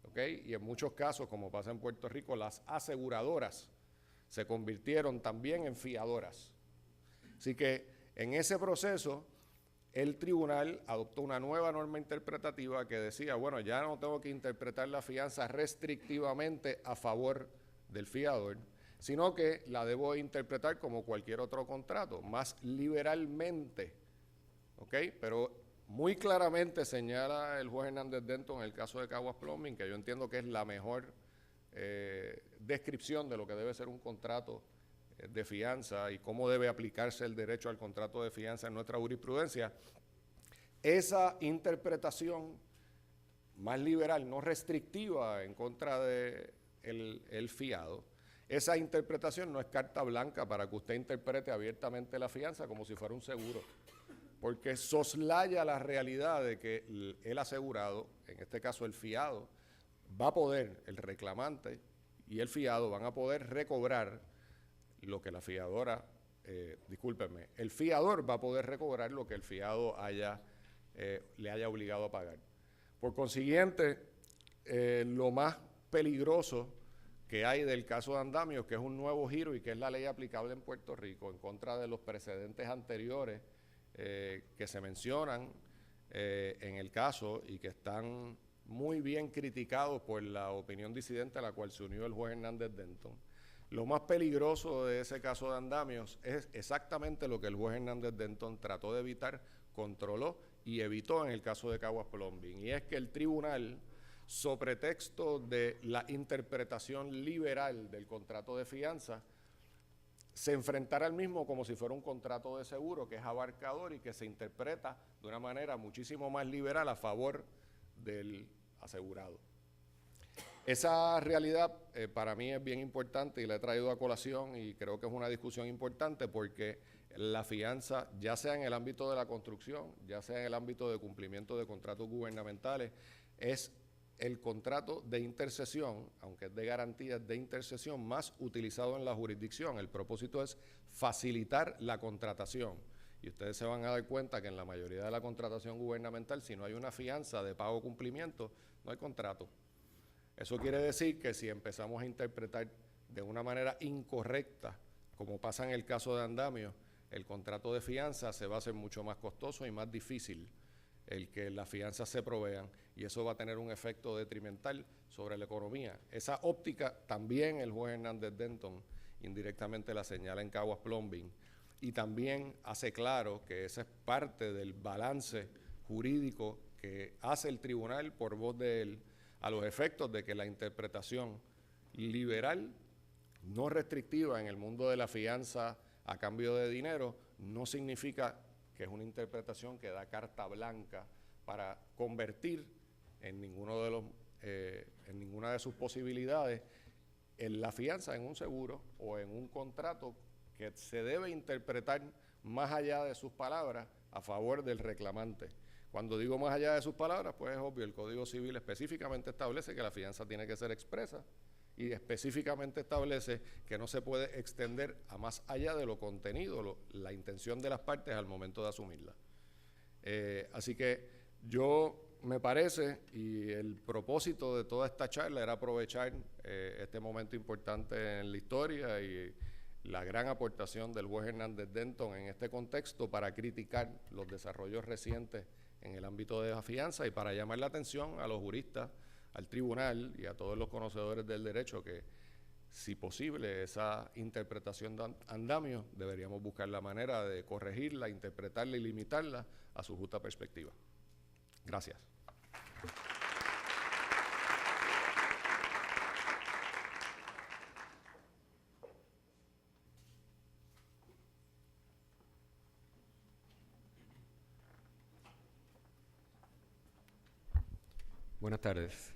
¿ok? Y en muchos casos, como pasa en Puerto Rico, las aseguradoras se convirtieron también en fiadoras. Así que en ese proceso, el tribunal adoptó una nueva norma interpretativa que decía, bueno, ya no tengo que interpretar la fianza restrictivamente a favor del fiador, sino que la debo interpretar como cualquier otro contrato, más liberalmente, ¿ok? Pero muy claramente señala el juez Hernández Denton en el caso de Caguas Plumbing, que yo entiendo que es la mejor descripción de lo que debe ser un contrato de fianza y cómo debe aplicarse el derecho al contrato de fianza en nuestra jurisprudencia. Esa interpretación más liberal, no restrictiva en contra del fiado, esa interpretación no es carta blanca para que usted interprete abiertamente la fianza como si fuera un seguro, porque soslaya la realidad de que el asegurado, en este caso el fiado, va a poder, el reclamante y el fiado van a poder recobrar lo que la fiadora, el fiador va a poder recobrar lo que el fiado le haya obligado a pagar. Por consiguiente, lo más peligroso que hay del caso de andamios, que es un nuevo giro y que es la ley aplicable en Puerto Rico, en contra de los precedentes anteriores que se mencionan en el caso y que están muy bien criticados por la opinión disidente a la cual se unió el juez Hernández Denton. Lo más peligroso de ese caso de andamios es exactamente lo que el juez Hernández Denton trató de evitar, controló y evitó en el caso de Caguas Plumbing, y es que el tribunal, so pretexto de la interpretación liberal del contrato de fianza, se enfrentara al mismo como si fuera un contrato de seguro que es abarcador y que se interpreta de una manera muchísimo más liberal a favor del asegurado. Esa realidad para mí es bien importante y la he traído a colación y creo que es una discusión importante porque la fianza, ya sea en el ámbito de la construcción, ya sea en el ámbito de cumplimiento de contratos gubernamentales, es el contrato de intercesión, aunque es de garantías de intercesión, más utilizado en la jurisdicción. El propósito es facilitar la contratación. Y ustedes se van a dar cuenta que en la mayoría de la contratación gubernamental, si no hay una fianza de pago o cumplimiento, no hay contrato. Eso quiere decir que si empezamos a interpretar de una manera incorrecta, como pasa en el caso de andamios, el contrato de fianza se va a hacer mucho más costoso y más difícil el que las fianzas se provean, y eso va a tener un efecto detrimental sobre la economía. Esa óptica también el juez Hernández Denton indirectamente la señala en Caguas Plumbing, y también hace claro que esa es parte del balance jurídico que hace el tribunal por voz de él, a los efectos de que la interpretación liberal, no restrictiva en el mundo de la fianza a cambio de dinero, no significa que es una interpretación que da carta blanca para convertir en en ninguna de sus posibilidades en la fianza en un seguro o en un contrato que se debe interpretar más allá de sus palabras a favor del reclamante. Cuando digo más allá de sus palabras, pues es obvio, el Código Civil específicamente establece que la fianza tiene que ser expresa y específicamente establece que no se puede extender a más allá de lo contenido, la intención de las partes al momento de asumirla. Así que me parece, y el propósito de toda esta charla era aprovechar este momento importante en la historia y la gran aportación del juez Hernández Denton en este contexto para criticar los desarrollos recientes en el ámbito de la fianza y para llamar la atención a los juristas, al tribunal y a todos los conocedores del derecho que, si posible, esa interpretación de andamios deberíamos buscar la manera de corregirla, interpretarla y limitarla a su justa perspectiva. Gracias. Buenas tardes.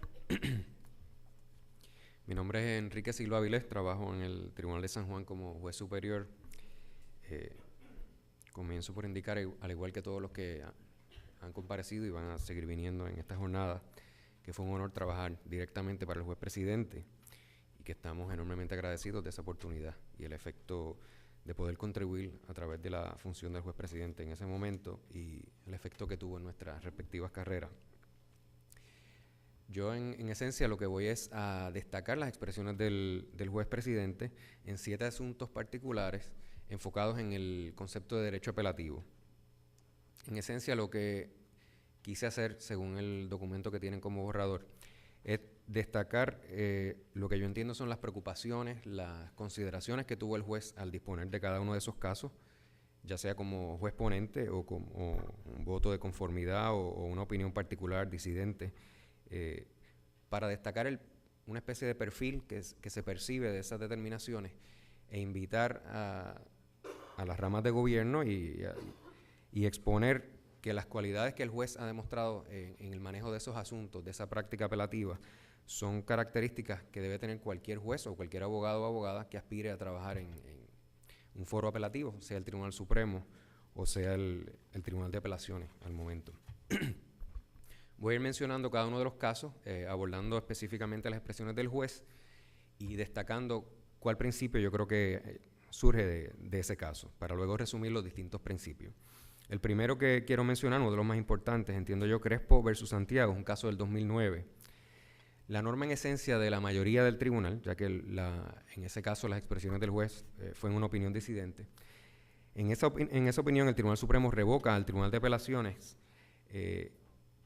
Mi nombre es Enrique Silva Avilés, trabajo en el Tribunal de San Juan como juez superior. Comienzo por indicar, al igual que todos los que han comparecido y van a seguir viniendo en esta jornada, que fue un honor trabajar directamente para el juez presidente y que estamos enormemente agradecidos de esa oportunidad y el efecto de poder contribuir a través de la función del juez presidente en ese momento y el efecto que tuvo en nuestras respectivas carreras. Yo en esencia lo que voy es a destacar las expresiones del juez presidente en 7 asuntos particulares enfocados en el concepto de derecho apelativo. En esencia lo que quise hacer, según el documento que tienen como borrador, es destacar lo que yo entiendo son las preocupaciones, las consideraciones que tuvo el juez al disponer de cada uno de esos casos, ya sea como juez ponente o como un voto de conformidad o una opinión particular disidente, para destacar una especie de perfil que se percibe de esas determinaciones e invitar a las ramas de gobierno y exponer que las cualidades que el juez ha demostrado en el manejo de esos asuntos, de esa práctica apelativa, son características que debe tener cualquier juez o cualquier abogado o abogada que aspire a trabajar en un foro apelativo, sea el Tribunal Supremo o sea el Tribunal de Apelaciones al momento. Voy a ir mencionando cada uno de los casos, abordando específicamente las expresiones del juez y destacando cuál principio yo creo que surge de ese caso, para luego resumir los distintos principios. El primero que quiero mencionar, uno de los más importantes, entiendo yo, Crespo versus Santiago, es un caso del 2009. La norma en esencia de la mayoría del tribunal, ya que en ese caso las expresiones del juez fue en una opinión disidente, en esa opinión el Tribunal Supremo revoca al Tribunal de Apelaciones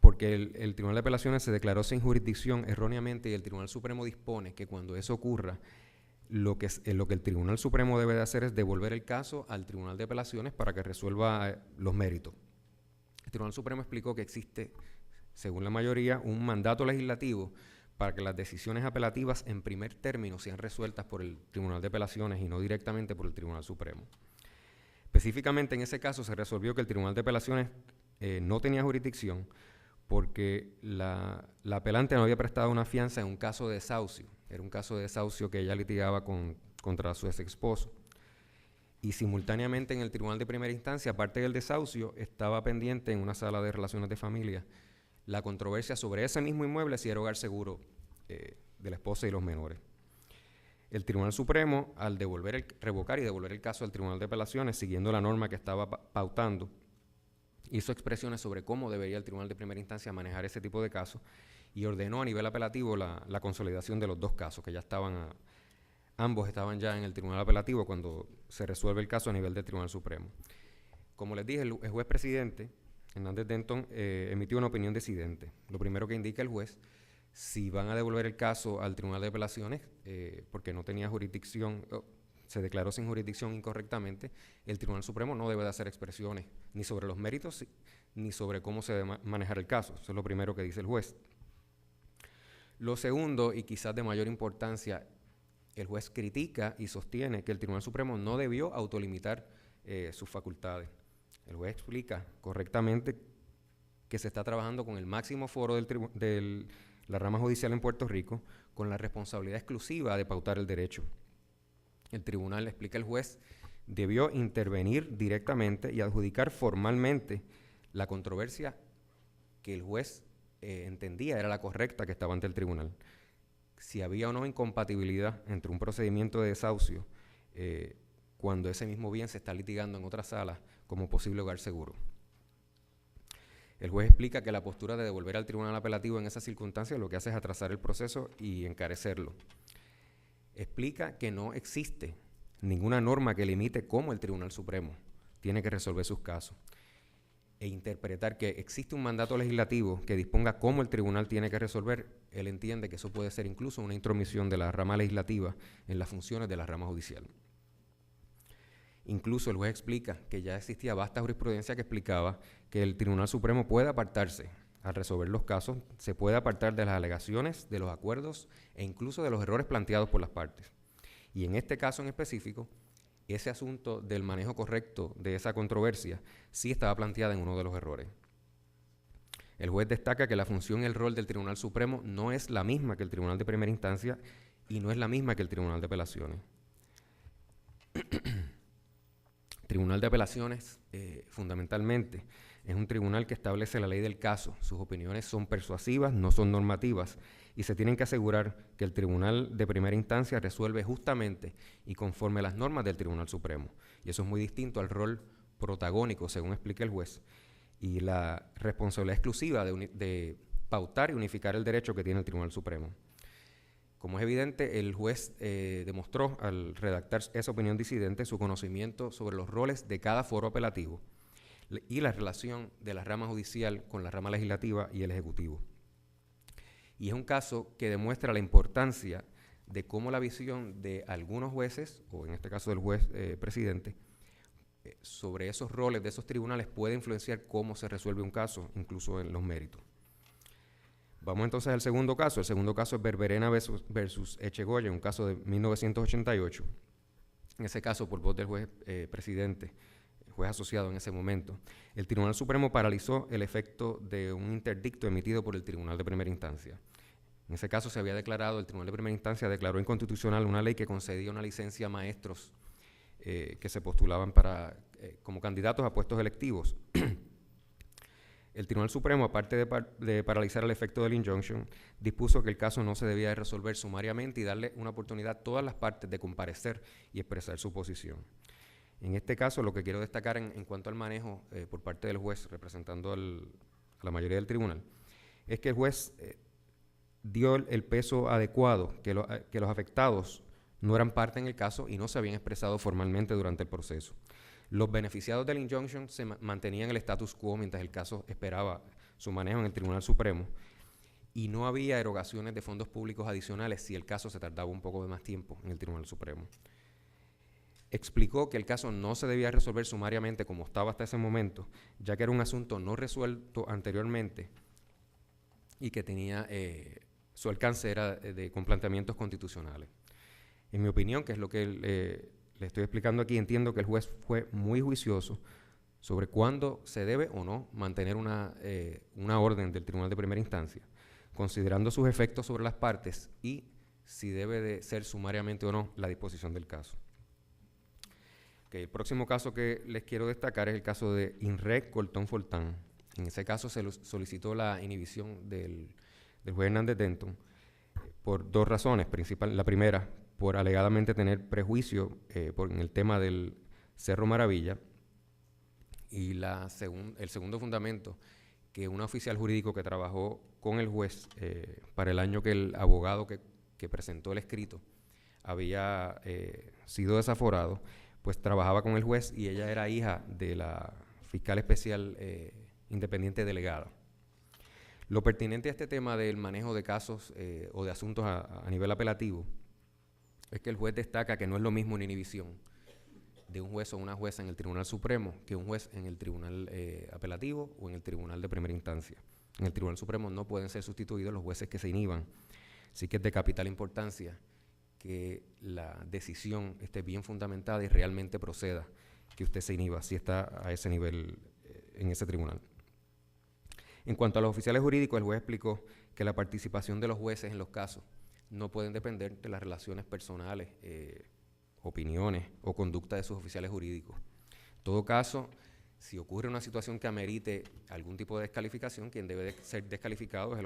porque el Tribunal de Apelaciones se declaró sin jurisdicción erróneamente y el Tribunal Supremo dispone que cuando eso ocurra, lo que el Tribunal Supremo debe de hacer es devolver el caso al Tribunal de Apelaciones para que resuelva los méritos. El Tribunal Supremo explicó que existe, según la mayoría, un mandato legislativo para que las decisiones apelativas en primer término sean resueltas por el Tribunal de Apelaciones y no directamente por el Tribunal Supremo. Específicamente en ese caso se resolvió que el Tribunal de Apelaciones no tenía jurisdicción porque la apelante no había prestado una fianza en un caso de desahucio. Era un caso de desahucio que ella litigaba contra su ex esposo. Y simultáneamente en el tribunal de primera instancia, aparte del desahucio, estaba pendiente en una sala de relaciones de familia la controversia sobre ese mismo inmueble si era hogar seguro de la esposa y los menores. El Tribunal Supremo, al revocar y devolver el caso al Tribunal de Apelaciones, siguiendo la norma que estaba pautando, hizo expresiones sobre cómo debería el Tribunal de Primera Instancia manejar ese tipo de casos y ordenó a nivel apelativo la consolidación de los dos casos, que ya ambos estaban ya en el Tribunal Apelativo cuando se resuelve el caso a nivel del Tribunal Supremo. Como les dije, el juez presidente, Hernández Denton, emitió una opinión disidente. Lo primero que indica el juez, si van a devolver el caso al Tribunal de Apelaciones, porque no tenía jurisdicción, se declaró sin jurisdicción incorrectamente, el Tribunal Supremo no debe de hacer expresiones ni sobre los méritos ni sobre cómo se debe manejar el caso. Eso es lo primero que dice el juez. Lo segundo, y quizás de mayor importancia, el juez critica y sostiene que el Tribunal Supremo no debió autolimitar sus facultades. El juez explica correctamente que se está trabajando con el máximo foro de la rama judicial en Puerto Rico con la responsabilidad exclusiva de pautar el derecho. El tribunal, explica el juez, debió intervenir directamente y adjudicar formalmente la controversia que el juez entendía era la correcta que estaba ante el tribunal. Si había o no incompatibilidad entre un procedimiento de desahucio cuando ese mismo bien se está litigando en otra sala como posible hogar seguro. El juez explica que la postura de devolver al tribunal apelativo en esas circunstancias lo que hace es atrasar el proceso y encarecerlo. Explica que no existe ninguna norma que limite cómo el Tribunal Supremo tiene que resolver sus casos e interpretar que existe un mandato legislativo que disponga cómo el tribunal tiene que resolver. Él entiende que eso puede ser incluso una intromisión de la rama legislativa en las funciones de la rama judicial. Incluso el juez explica que ya existía vasta jurisprudencia que explicaba que el Tribunal Supremo puede apartarse al resolver los casos, se puede apartar de las alegaciones, de los acuerdos e incluso de los errores planteados por las partes. Y en este caso en específico, ese asunto del manejo correcto de esa controversia sí estaba planteada en uno de los errores. El juez destaca que la función y el rol del Tribunal Supremo no es la misma que el Tribunal de Primera Instancia y no es la misma que el Tribunal de Apelaciones. Tribunal de Apelaciones, fundamentalmente, es un tribunal que establece la ley del caso. Sus opiniones son persuasivas, no son normativas, y se tienen que asegurar que el Tribunal de Primera Instancia resuelve justamente y conforme a las normas del Tribunal Supremo. Y eso es muy distinto al rol protagónico, según explica el juez, y la responsabilidad exclusiva de pautar y unificar el derecho que tiene el Tribunal Supremo. Como es evidente, el juez demostró al redactar esa opinión disidente su conocimiento sobre los roles de cada foro apelativo y la relación de la rama judicial con la rama legislativa y el ejecutivo. Y es un caso que demuestra la importancia de cómo la visión de algunos jueces, o en este caso del juez presidente, sobre esos roles de esos tribunales puede influenciar cómo se resuelve un caso, incluso en los méritos. Vamos entonces al segundo caso. El segundo caso es Berberena versus Echegoyen, un caso de 1988. En ese caso, por voz del juez presidente, juez asociado en ese momento, el Tribunal Supremo paralizó el efecto de un interdicto emitido por el Tribunal de Primera Instancia. En ese caso el Tribunal de Primera Instancia declaró inconstitucional una ley que concedía una licencia a maestros que se postulaban como candidatos a puestos electivos. El Tribunal Supremo, aparte de paralizar el efecto del injunction, dispuso que el caso no se debía de resolver sumariamente y darle una oportunidad a todas las partes de comparecer y expresar su posición. En este caso, lo que quiero destacar en cuanto al manejo por parte del juez, representando a la mayoría del tribunal, es que el juez dio el peso adecuado, que los afectados no eran parte en el caso y no se habían expresado formalmente durante el proceso. Los beneficiados del injunction se mantenían el status quo mientras el caso esperaba su manejo en el Tribunal Supremo y no había erogaciones de fondos públicos adicionales si el caso se tardaba un poco de más tiempo en el Tribunal Supremo. Explicó que el caso no se debía resolver sumariamente como estaba hasta ese momento, ya que era un asunto no resuelto anteriormente y que tenía su alcance era con planteamientos constitucionales. En mi opinión, que es lo que le estoy explicando aquí, entiendo que el juez fue muy juicioso sobre cuándo se debe o no mantener una orden del Tribunal de Primera Instancia, considerando sus efectos sobre las partes y si debe de ser sumariamente o no la disposición del caso. El próximo caso que les quiero destacar es el caso de Inrec Coltón Fortán. En ese caso se solicitó la inhibición del juez Hernández Denton por dos razones principales. La primera, por alegadamente tener prejuicio en el tema del Cerro Maravilla, y el segundo fundamento, que un oficial jurídico que trabajó con el juez para el año que el abogado que presentó el escrito había sido desaforado, pues trabajaba con el juez y ella era hija de la fiscal especial independiente delegada. Lo pertinente a este tema del manejo de casos o de asuntos a nivel apelativo es que el juez destaca que no es lo mismo una inhibición de un juez o una jueza en el Tribunal Supremo que un juez en el Tribunal Apelativo o en el Tribunal de Primera Instancia. En el Tribunal Supremo no pueden ser sustituidos los jueces que se inhiban. Así que es de capital importancia que la decisión esté bien fundamentada y realmente proceda que usted se inhiba si está a ese nivel en ese tribunal. En cuanto a los oficiales jurídicos, el juez explicó que la participación de los jueces en los casos no pueden depender de las relaciones personales, opiniones o conducta de sus oficiales jurídicos. En todo caso, si ocurre una situación que amerite algún tipo de descalificación, quien debe de ser descalificado es el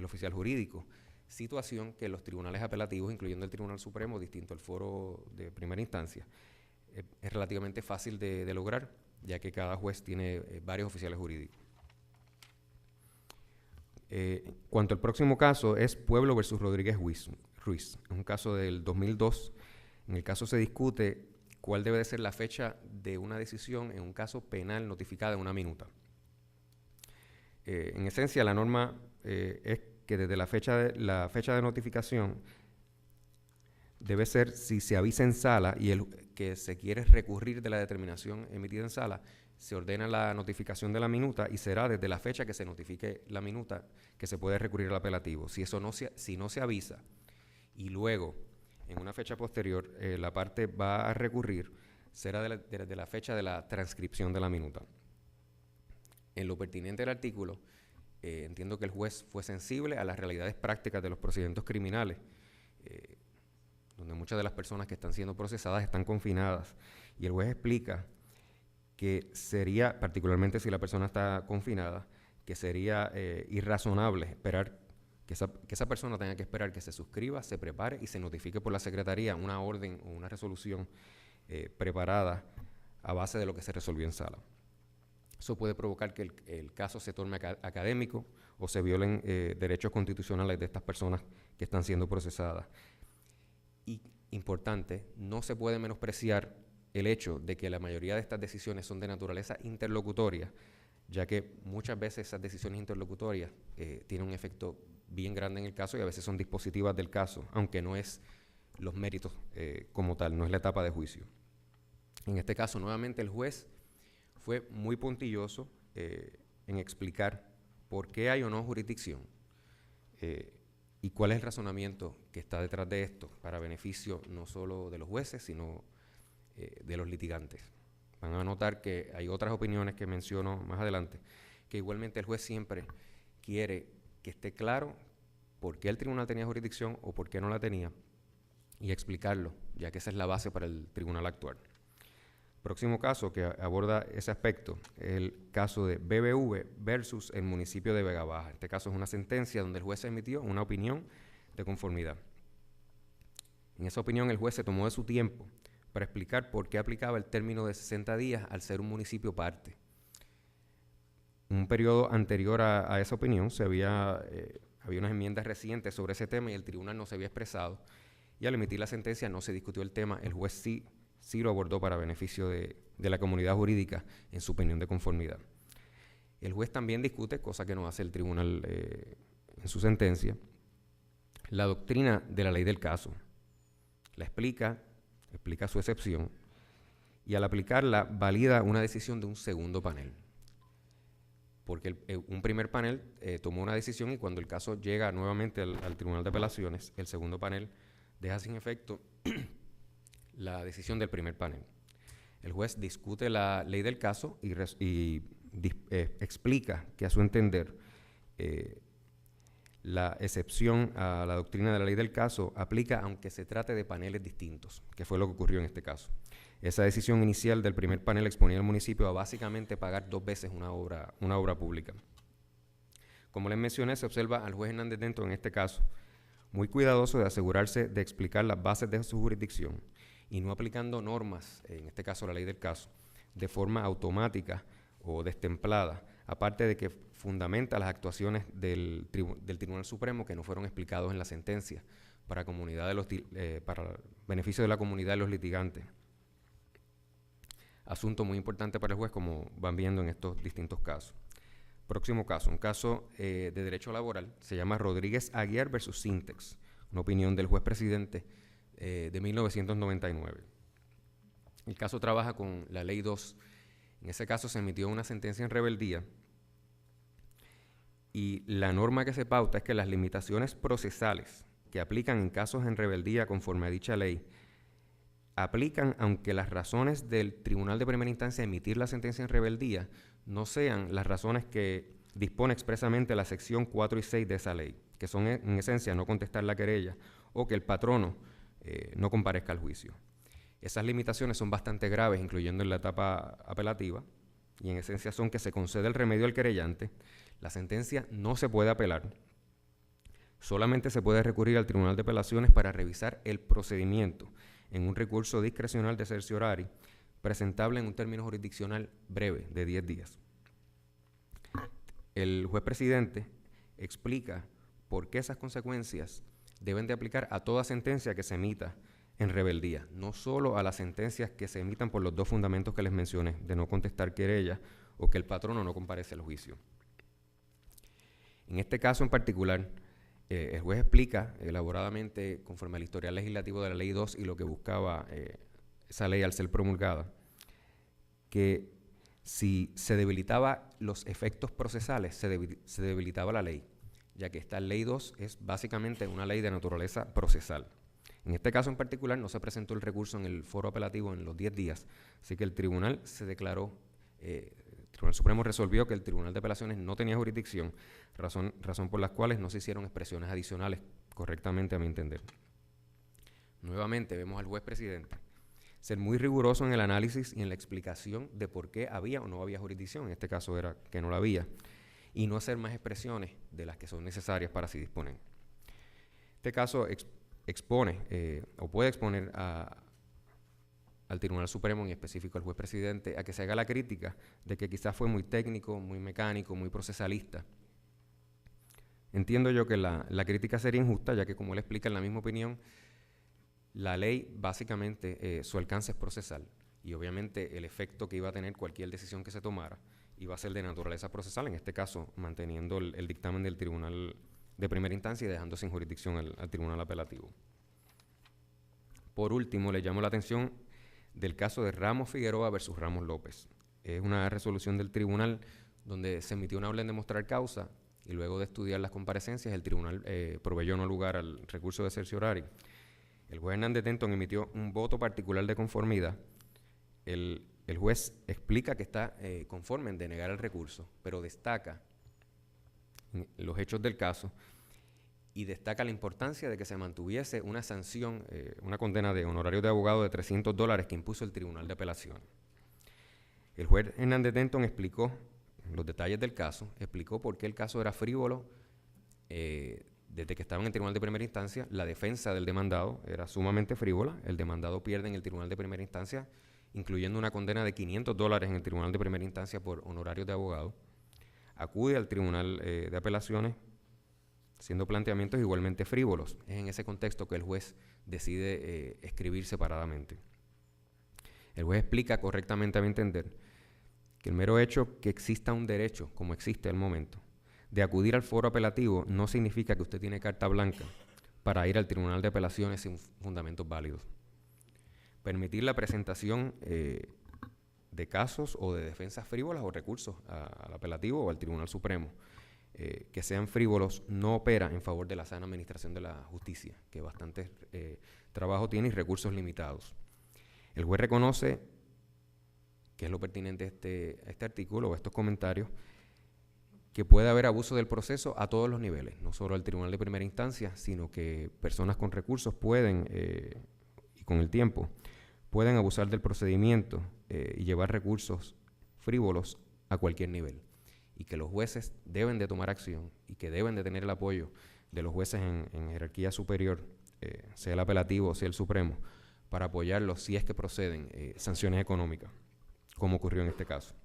oficial jurídico. Situación que los tribunales apelativos, incluyendo el Tribunal Supremo, distinto al foro de primera instancia, es relativamente fácil de lograr, ya que cada juez tiene varios oficiales jurídicos. Cuanto al próximo caso es Pueblo versus Rodríguez Ruiz. Es un caso del 2002. En el caso se discute cuál debe de ser la fecha de una decisión en un caso penal notificada en una minuta. En esencia, la norma es que desde la fecha de notificación debe ser si se avisa en sala y el que se quiere recurrir de la determinación emitida en sala, se ordena la notificación de la minuta y será desde la fecha que se notifique la minuta que se puede recurrir al apelativo. Si no se avisa y luego en una fecha posterior la parte va a recurrir, será desde la fecha de la transcripción de la minuta. En lo pertinente del artículo, entiendo que el juez fue sensible a las realidades prácticas de los procedimientos criminales, donde muchas de las personas que están siendo procesadas están confinadas. Y el juez explica que sería, particularmente si la persona está confinada, que sería irrazonable esperar que esa persona tenga que esperar que se suscriba, se prepare y se notifique por la Secretaría una orden o una resolución preparada a base de lo que se resolvió en sala. Eso puede provocar que el caso se torne académico o se violen derechos constitucionales de estas personas que están siendo procesadas. Y, importante, no se puede menospreciar el hecho de que la mayoría de estas decisiones son de naturaleza interlocutoria, ya que muchas veces esas decisiones interlocutorias tienen un efecto bien grande en el caso y a veces son dispositivas del caso, aunque no es los méritos como tal, no es la etapa de juicio. En este caso, nuevamente, el juez fue muy puntilloso en explicar por qué hay o no jurisdicción y cuál es el razonamiento que está detrás de esto para beneficio no solo de los jueces, sino de los litigantes. Van a notar que hay otras opiniones que menciono más adelante, que igualmente el juez siempre quiere que esté claro por qué el tribunal tenía jurisdicción o por qué no la tenía y explicarlo, ya que esa es la base para el tribunal actual. Próximo caso que aborda ese aspecto es el caso de BBV versus el municipio de Vega Baja. Este caso es una sentencia donde el juez emitió una opinión de conformidad. En esa opinión el juez se tomó de su tiempo para explicar por qué aplicaba el término de 60 días al ser un municipio parte. Un periodo anterior a esa opinión había unas enmiendas recientes sobre ese tema y el tribunal no se había expresado, y al emitir la sentencia no se discutió el tema. El juez sí lo abordó para beneficio de la comunidad jurídica en su opinión de conformidad. El juez también discute, cosa que no hace el tribunal en su sentencia, la doctrina de la ley del caso. La explica su excepción, y al aplicarla valida una decisión de un segundo panel. Porque un primer panel tomó una decisión y cuando el caso llega nuevamente al Tribunal de Apelaciones, el segundo panel deja sin efecto la decisión del primer panel. El juez discute la ley del caso y explica que a su entender la excepción a la doctrina de la ley del caso aplica aunque se trate de paneles distintos, que fue lo que ocurrió en este caso. Esa decisión inicial del primer panel exponía al municipio a básicamente pagar 2 veces una obra pública. Como les mencioné, se observa al juez Hernández Denton en este caso muy cuidadoso de asegurarse de explicar las bases de su jurisdicción y no aplicando normas, en este caso la ley del caso, de forma automática o destemplada, aparte de que fundamenta las actuaciones del Tribunal Supremo que no fueron explicados en la sentencia para beneficio de la comunidad de los litigantes. Asunto muy importante para el juez, como van viendo en estos distintos casos. Próximo caso, un caso de derecho laboral, se llama Rodríguez Aguiar versus Sintex, una opinión del juez presidente de 1999. El caso trabaja con la Ley 2. En ese caso se emitió una sentencia en rebeldía y la norma que se pauta es que las limitaciones procesales que aplican en casos en rebeldía conforme a dicha ley aplican aunque las razones del tribunal de primera instancia de emitir la sentencia en rebeldía no sean las razones que dispone expresamente la sección 4 y 6 de esa ley, que son en esencia no contestar la querella o que el patrono no comparezca al juicio. Esas limitaciones son bastante graves, incluyendo en la etapa apelativa, y en esencia son que se concede el remedio al querellante, la sentencia no se puede apelar, solamente se puede recurrir al Tribunal de Apelaciones para revisar el procedimiento en un recurso discrecional de certiorari presentable en un término jurisdiccional breve de 10 días. El juez presidente explica por qué esas consecuencias deben de aplicar a toda sentencia que se emita en rebeldía, no solo a las sentencias que se emitan por los 2 fundamentos que les mencioné, de no contestar querella o que el patrono no comparece al juicio. En este caso en particular, el juez explica elaboradamente, conforme al historial legislativo de la Ley 2 y lo que buscaba esa ley al ser promulgada, que si se debilitaba los efectos procesales, se debilitaba la ley, ya que esta Ley 2 es básicamente una ley de naturaleza procesal. En este caso en particular no se presentó el recurso en el foro apelativo en los 10 días, así que el tribunal se declaró Tribunal Supremo resolvió que el Tribunal de Apelaciones no tenía jurisdicción, razón por las cuales no se hicieron expresiones adicionales correctamente a mi entender. Nuevamente vemos al juez presidente ser muy riguroso en el análisis y en la explicación de por qué había o no había jurisdicción, en este caso era que no la había, y no hacer más expresiones de las que son necesarias para así disponer. Este caso expone o puede exponer al Tribunal Supremo, en específico al juez presidente, a que se haga la crítica de que quizás fue muy técnico, muy mecánico, muy procesalista. Entiendo yo que la crítica sería injusta, ya que como él explica en la misma opinión, la ley básicamente su alcance es procesal y obviamente el efecto que iba a tener cualquier decisión que se tomara iba a ser de naturaleza procesal, en este caso manteniendo el dictamen del tribunal de primera instancia y dejando sin jurisdicción al tribunal apelativo. Por último, le llamo la atención del caso de Ramos Figueroa versus Ramos López. Es una resolución del tribunal donde se emitió una orden de mostrar causa y luego de estudiar las comparecencias el tribunal proveyó no lugar al recurso de cerciorari. El juez Hernández Denton emitió un voto particular de conformidad. El juez explica que está conforme en denegar el recurso, pero destaca los hechos del caso y destaca la importancia de que se mantuviese una sanción, una condena de honorario de abogado de $300 que impuso el Tribunal de Apelaciones. El juez Hernández Denton explicó los detalles del caso, explicó por qué el caso era frívolo. Desde que estaba en el tribunal de primera instancia, la defensa del demandado era sumamente frívola. El demandado pierde en el tribunal de primera instancia, incluyendo una condena de $500 en el tribunal de primera instancia por honorarios de abogado. Acude al tribunal de apelaciones, haciendo planteamientos igualmente frívolos. Es en ese contexto que el juez decide escribir separadamente. El juez explica correctamente, a mi entender, que el mero hecho que exista un derecho, como existe al momento, de acudir al foro apelativo no significa que usted tiene carta blanca para ir al tribunal de apelaciones sin fundamentos válidos. Permitir la presentación de casos o de defensas frívolas o recursos al apelativo o al Tribunal Supremo que sean frívolos no opera en favor de la sana administración de la justicia, que bastante trabajo tiene y recursos limitados. El juez reconoce, que es lo pertinente a este artículo o a estos comentarios, que puede haber abuso del proceso a todos los niveles, no solo al tribunal de primera instancia, sino que personas con recursos pueden, y con el tiempo, pueden abusar del procedimiento y llevar recursos frívolos a cualquier nivel. Y que los jueces deben de tomar acción y que deben de tener el apoyo de los jueces en jerarquía superior, sea el apelativo o sea el Supremo, para apoyarlos si es que proceden sanciones económicas, como ocurrió en este caso.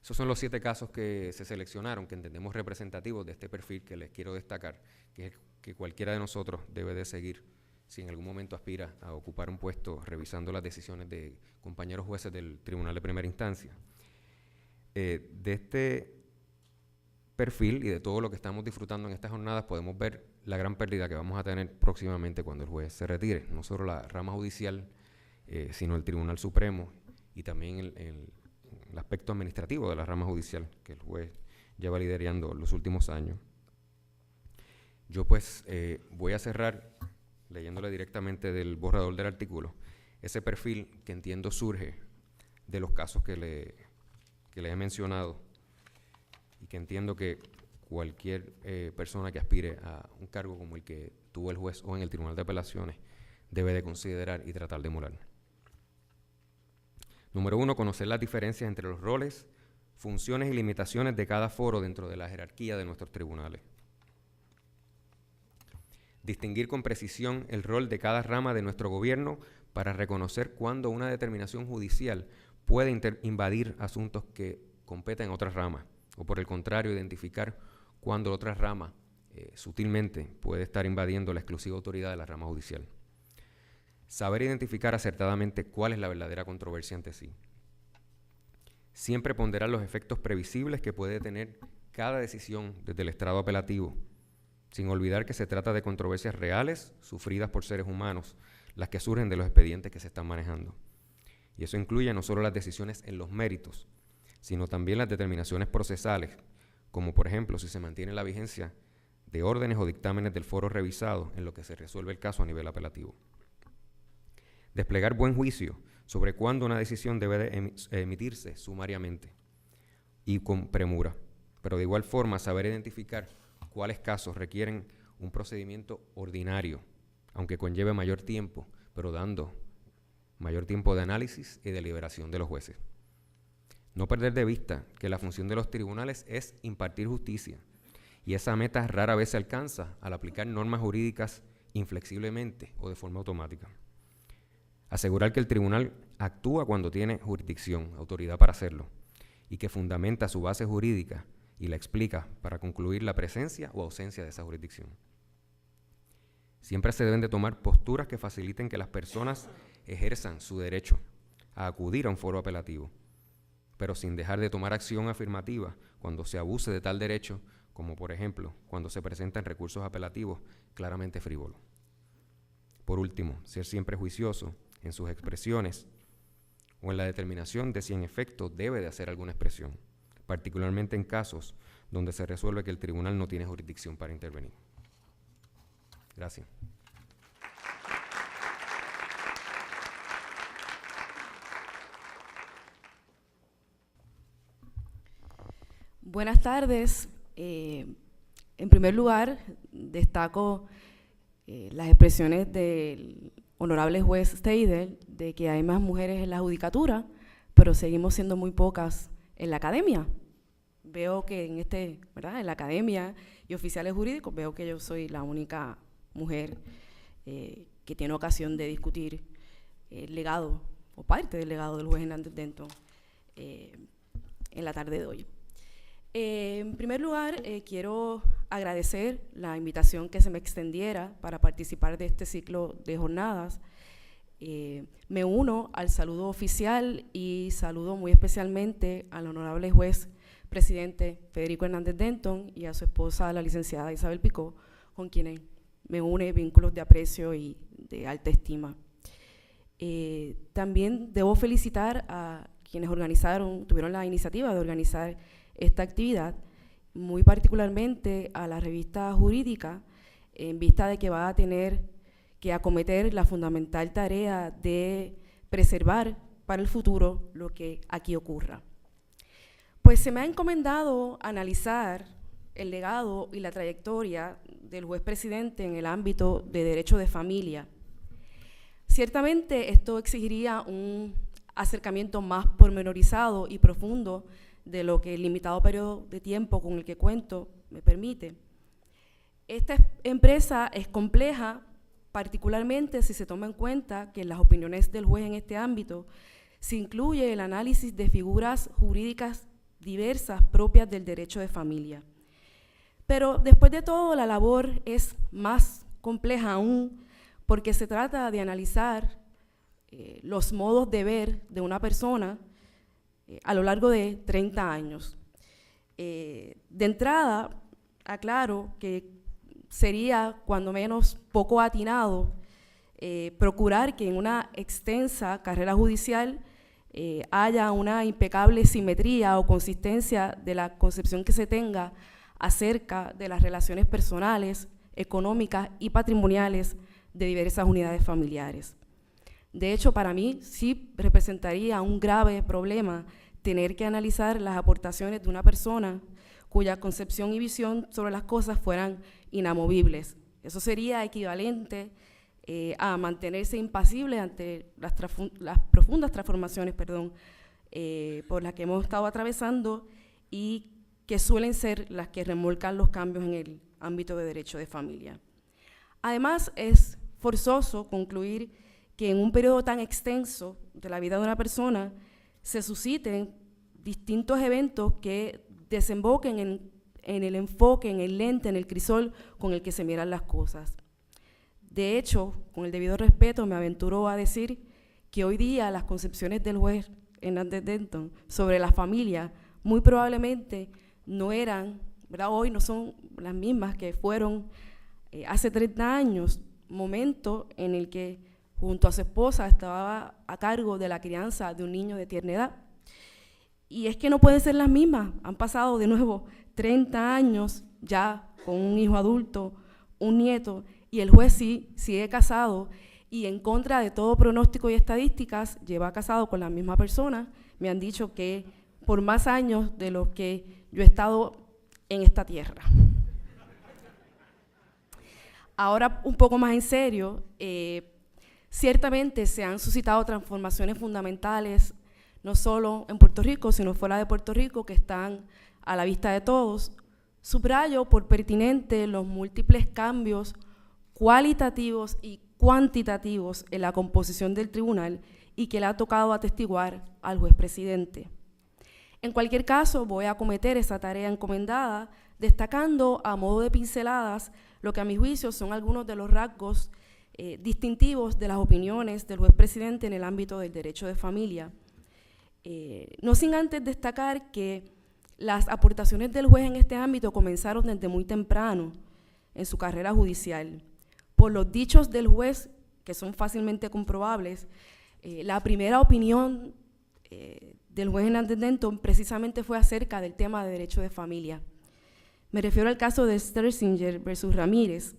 Esos son los 7 casos que se seleccionaron, que entendemos representativos de este perfil que les quiero destacar, que es que cualquiera de nosotros debe de seguir si en algún momento aspira a ocupar un puesto revisando las decisiones de compañeros jueces del Tribunal de Primera Instancia. De este perfil y de todo lo que estamos disfrutando en estas jornadas podemos ver la gran pérdida que vamos a tener próximamente cuando el juez se retire, no solo la rama judicial, sino el Tribunal Supremo y también el aspecto administrativo de la rama judicial que el juez lleva liderando los últimos años. Yo pues voy a cerrar leyéndole directamente del borrador del artículo ese perfil que entiendo surge de los casos que le he mencionado y que entiendo que cualquier persona que aspire a un cargo como el que tuvo el juez o en el Tribunal de Apelaciones debe de considerar y tratar de emular. Número 1, conocer las diferencias entre los roles, funciones y limitaciones de cada foro dentro de la jerarquía de nuestros tribunales. Distinguir con precisión el rol de cada rama de nuestro gobierno para reconocer cuándo una determinación judicial puede invadir asuntos que competen a otras ramas, o por el contrario, identificar cuándo otra rama sutilmente puede estar invadiendo la exclusiva autoridad de la rama judicial. Saber identificar acertadamente cuál es la verdadera controversia ante sí. Siempre ponderar los efectos previsibles que puede tener cada decisión desde el estrado apelativo, sin olvidar que se trata de controversias reales, sufridas por seres humanos, las que surgen de los expedientes que se están manejando. Y eso incluye no solo las decisiones en los méritos, sino también las determinaciones procesales, como por ejemplo si se mantiene la vigencia de órdenes o dictámenes del foro revisado en lo que se resuelve el caso a nivel apelativo. Desplegar buen juicio sobre cuándo una decisión debe de emitirse sumariamente y con premura, pero de igual forma saber identificar cuáles casos requieren un procedimiento ordinario, aunque conlleve mayor tiempo, pero dando mayor tiempo de análisis y deliberación de los jueces. No perder de vista que la función de los tribunales es impartir justicia, y esa meta rara vez se alcanza al aplicar normas jurídicas inflexiblemente o de forma automática. Asegurar que el tribunal actúa cuando tiene jurisdicción, autoridad para hacerlo, y que fundamenta su base jurídica y la explica para concluir la presencia o ausencia de esa jurisdicción. Siempre se deben de tomar posturas que faciliten que las personas ejerzan su derecho a acudir a un foro apelativo, pero sin dejar de tomar acción afirmativa cuando se abuse de tal derecho, como por ejemplo cuando se presentan recursos apelativos claramente frívolos. Por último, ser siempre juicioso en sus expresiones o en la determinación de si en efecto debe de hacer alguna expresión, particularmente en casos donde se resuelve que el tribunal no tiene jurisdicción para intervenir. Gracias. Buenas tardes. En primer lugar, destaco las expresiones del honorable juez Steidel de que hay más mujeres en la judicatura, pero seguimos siendo muy pocas en la academia. Veo que en la academia y oficiales jurídicos, veo que yo soy la única mujer que tiene ocasión de discutir el legado o parte del legado del juez Hernández Denton en la tarde de hoy. En primer lugar, quiero agradecer la invitación que se me extendiera para participar de este ciclo de jornadas. Me uno al saludo oficial y saludo muy especialmente al honorable juez presidente Federico Hernández Denton y a su esposa, la licenciada Isabel Picó, con quienes me une vínculos de aprecio y de alta estima. También debo felicitar a quienes tuvieron la iniciativa de organizar esta actividad, muy particularmente a la revista jurídica, en vista de que va a tener que acometer la fundamental tarea de preservar para el futuro lo que aquí ocurra. Pues se me ha encomendado analizar el legado y la trayectoria del juez presidente en el ámbito de derecho de familia. Ciertamente esto exigiría un acercamiento más pormenorizado y profundo de lo que el limitado periodo de tiempo con el que cuento me permite. Esta empresa es compleja, particularmente si se toma en cuenta que en las opiniones del juez en este ámbito se incluye el análisis de figuras jurídicas diversas propias del derecho de familia. Pero después de todo, la labor es más compleja aún porque se trata de analizar los modos de ver de una persona a lo largo de 30 años. De entrada, aclaro que sería cuando menos poco atinado procurar que en una extensa carrera judicial haya una impecable simetría o consistencia de la concepción que se tenga acerca de las relaciones personales, económicas y patrimoniales de diversas unidades familiares. De hecho, para mí sí representaría un grave problema tener que analizar las aportaciones de una persona cuya concepción y visión sobre las cosas fueran inamovibles. Eso sería equivalente a mantenerse impasible ante las profundas transformaciones por las que hemos estado atravesando y que suelen ser las que remolcan los cambios en el ámbito de derecho de familia. Además, es forzoso concluir que en un periodo tan extenso de la vida de una persona se susciten distintos eventos que desemboquen en el enfoque, en el lente, en el crisol con el que se miran las cosas. De hecho, con el debido respeto, me aventuro a decir que hoy día las concepciones del juez Hernández Denton sobre la familia muy probablemente no eran, ¿verdad? Hoy no son las mismas que fueron hace 30 años, momento en el que junto a su esposa estaba a cargo de la crianza de un niño de tierna edad. Y es que no pueden ser las mismas, han pasado de nuevo 30 años ya con un hijo adulto, un nieto, y el juez sí sigue casado y en contra de todo pronóstico y estadísticas, lleva casado con la misma persona. Me han dicho que por más años de los que yo he estado en esta tierra. Ahora, un poco más en serio, ciertamente se han suscitado transformaciones fundamentales, no solo en Puerto Rico, sino fuera de Puerto Rico, que están a la vista de todos. Subrayo por pertinente los múltiples cambios cualitativos y cuantitativos en la composición del tribunal y que le ha tocado atestiguar al juez presidente. En cualquier caso, voy a acometer esa tarea encomendada, destacando a modo de pinceladas lo que a mi juicio son algunos de los rasgos distintivos de las opiniones del juez presidente en el ámbito del derecho de familia. No sin antes destacar que las aportaciones del juez en este ámbito comenzaron desde muy temprano en su carrera judicial. Por los dichos del juez, que son fácilmente comprobables, la primera opinión del juez Hernández Denton precisamente fue acerca del tema de derecho de familia. Me refiero al caso de Sterzinger versus Ramírez.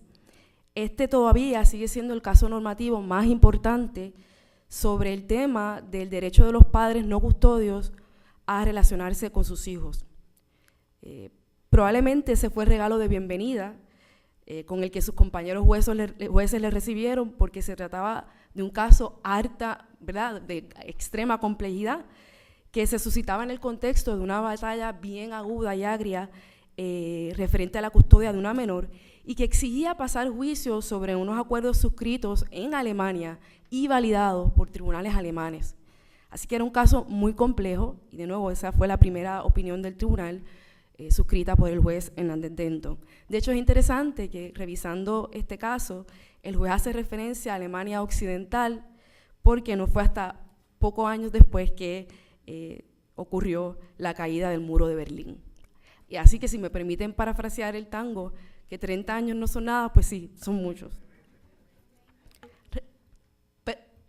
Este todavía sigue siendo el caso normativo más importante sobre el tema del derecho de los padres no custodios a relacionarse con sus hijos. Probablemente ese fue el regalo de bienvenida con el que sus compañeros jueces le recibieron, porque se trataba de un caso ¿verdad?, de extrema complejidad, que se suscitaba en el contexto de una batalla bien aguda y agria referente a la custodia de una menor, y que exigía pasar juicio sobre unos acuerdos suscritos en Alemania y validados por tribunales alemanes. Así que era un caso muy complejo, y de nuevo esa fue la primera opinión del tribunal suscrita por el juez Hernández Denton. De hecho, es interesante que revisando este caso, el juez hace referencia a Alemania Occidental, porque no fue hasta pocos años después que ocurrió la caída del muro de Berlín. Y así que si me permiten parafrasear el tango, que 30 años no son nada, pues sí, son muchos.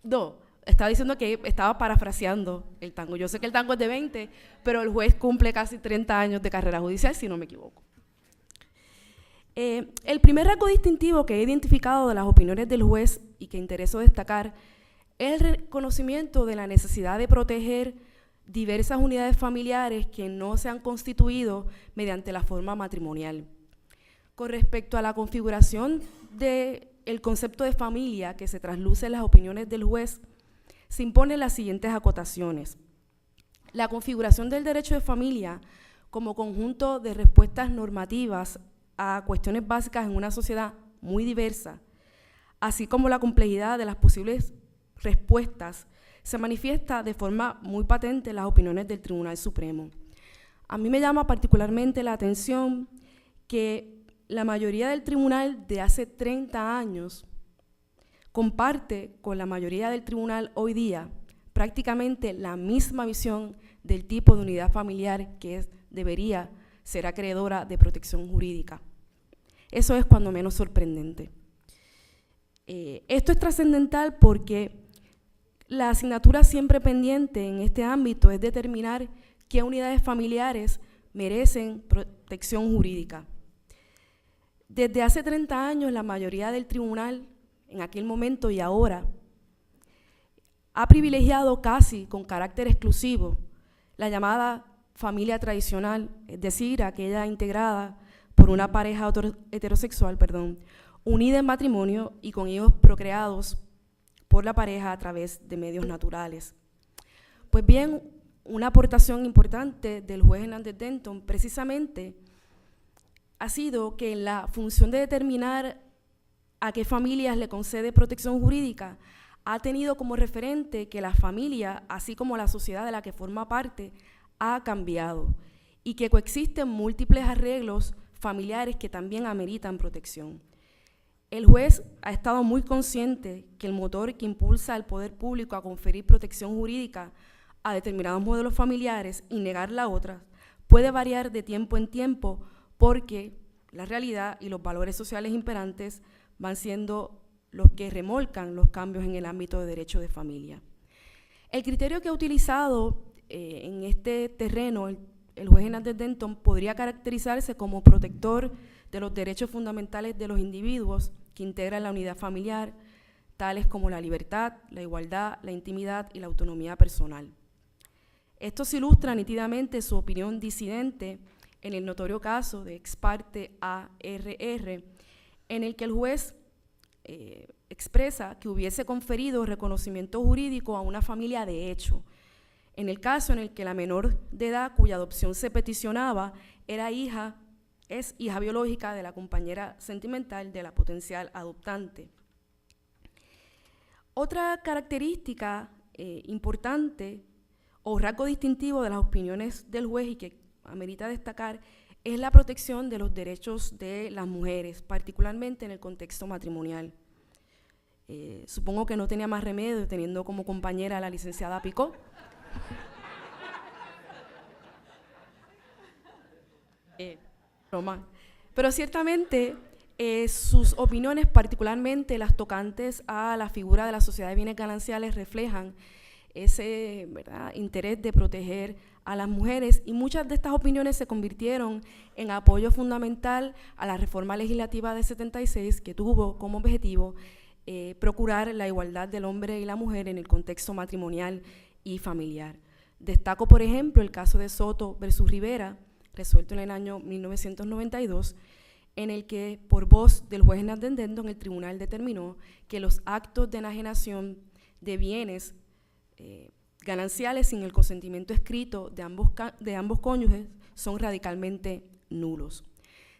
No, estaba diciendo que estaba parafraseando el tango. Yo sé que el tango es de 20, pero el juez cumple casi 30 años de carrera judicial, si no me equivoco. El primer rasgo distintivo que he identificado de las opiniones del juez y que intereso destacar es el reconocimiento de la necesidad de proteger diversas unidades familiares que no se han constituido mediante la forma matrimonial. Con respecto a la configuración del concepto de familia que se trasluce en las opiniones del juez, se imponen las siguientes acotaciones. La configuración del derecho de familia como conjunto de respuestas normativas a cuestiones básicas en una sociedad muy diversa, así como la complejidad de las posibles respuestas, se manifiesta de forma muy patente en las opiniones del Tribunal Supremo. A mí me llama particularmente la atención que la mayoría del tribunal de hace 30 años comparte con la mayoría del tribunal hoy día prácticamente la misma visión del tipo de unidad familiar que debería ser acreedora de protección jurídica. Eso es cuando menos sorprendente. Esto es trascendental porque la asignatura siempre pendiente en este ámbito es determinar qué unidades familiares merecen protección jurídica. Desde hace 30 años, la mayoría del tribunal, en aquel momento y ahora, ha privilegiado casi con carácter exclusivo la llamada familia tradicional, es decir, aquella integrada por una pareja heterosexual, unida en matrimonio y con hijos procreados por la pareja a través de medios naturales. Pues bien, una aportación importante del juez Hernández Denton precisamente ha sido que en la función de determinar a qué familias le concede protección jurídica, ha tenido como referente que la familia, así como la sociedad de la que forma parte, ha cambiado y que coexisten múltiples arreglos familiares que también ameritan protección. El juez ha estado muy consciente que el motor que impulsa al poder público a conferir protección jurídica a determinados modelos familiares y negarla a otras puede variar de tiempo en tiempo porque la realidad y los valores sociales imperantes van siendo los que remolcan los cambios en el ámbito de derecho de familia. El criterio que ha utilizado en este terreno el juez Hernández Denton podría caracterizarse como protector de los derechos fundamentales de los individuos que integran la unidad familiar, tales como la libertad, la igualdad, la intimidad y la autonomía personal. Esto se ilustra nítidamente su opinión disidente en el notorio caso de Ex parte ARR, en el que el juez expresa que hubiese conferido reconocimiento jurídico a una familia de hecho, en el caso en el que la menor de edad cuya adopción se peticionaba es hija biológica de la compañera sentimental de la potencial adoptante. Otra característica importante o rasgo distintivo de las opiniones del juez y que amerita destacar es la protección de los derechos de las mujeres, particularmente en el contexto matrimonial. Supongo que no tenía más remedio teniendo como compañera a la licenciada Picó. Pero ciertamente sus opiniones, particularmente las tocantes a la figura de la sociedad de bienes gananciales, reflejan ese, ¿verdad?, interés de proteger a las mujeres, y muchas de estas opiniones se convirtieron en apoyo fundamental a la reforma legislativa de 76, que tuvo como objetivo procurar la igualdad del hombre y la mujer en el contexto matrimonial y familiar. Destaco, por ejemplo, el caso de Soto versus Rivera, resuelto en el año 1992, en el que, por voz del juez Hernández Dendon, el tribunal determinó que los actos de enajenación de bienes gananciales sin el consentimiento escrito de ambos cónyuges son radicalmente nulos.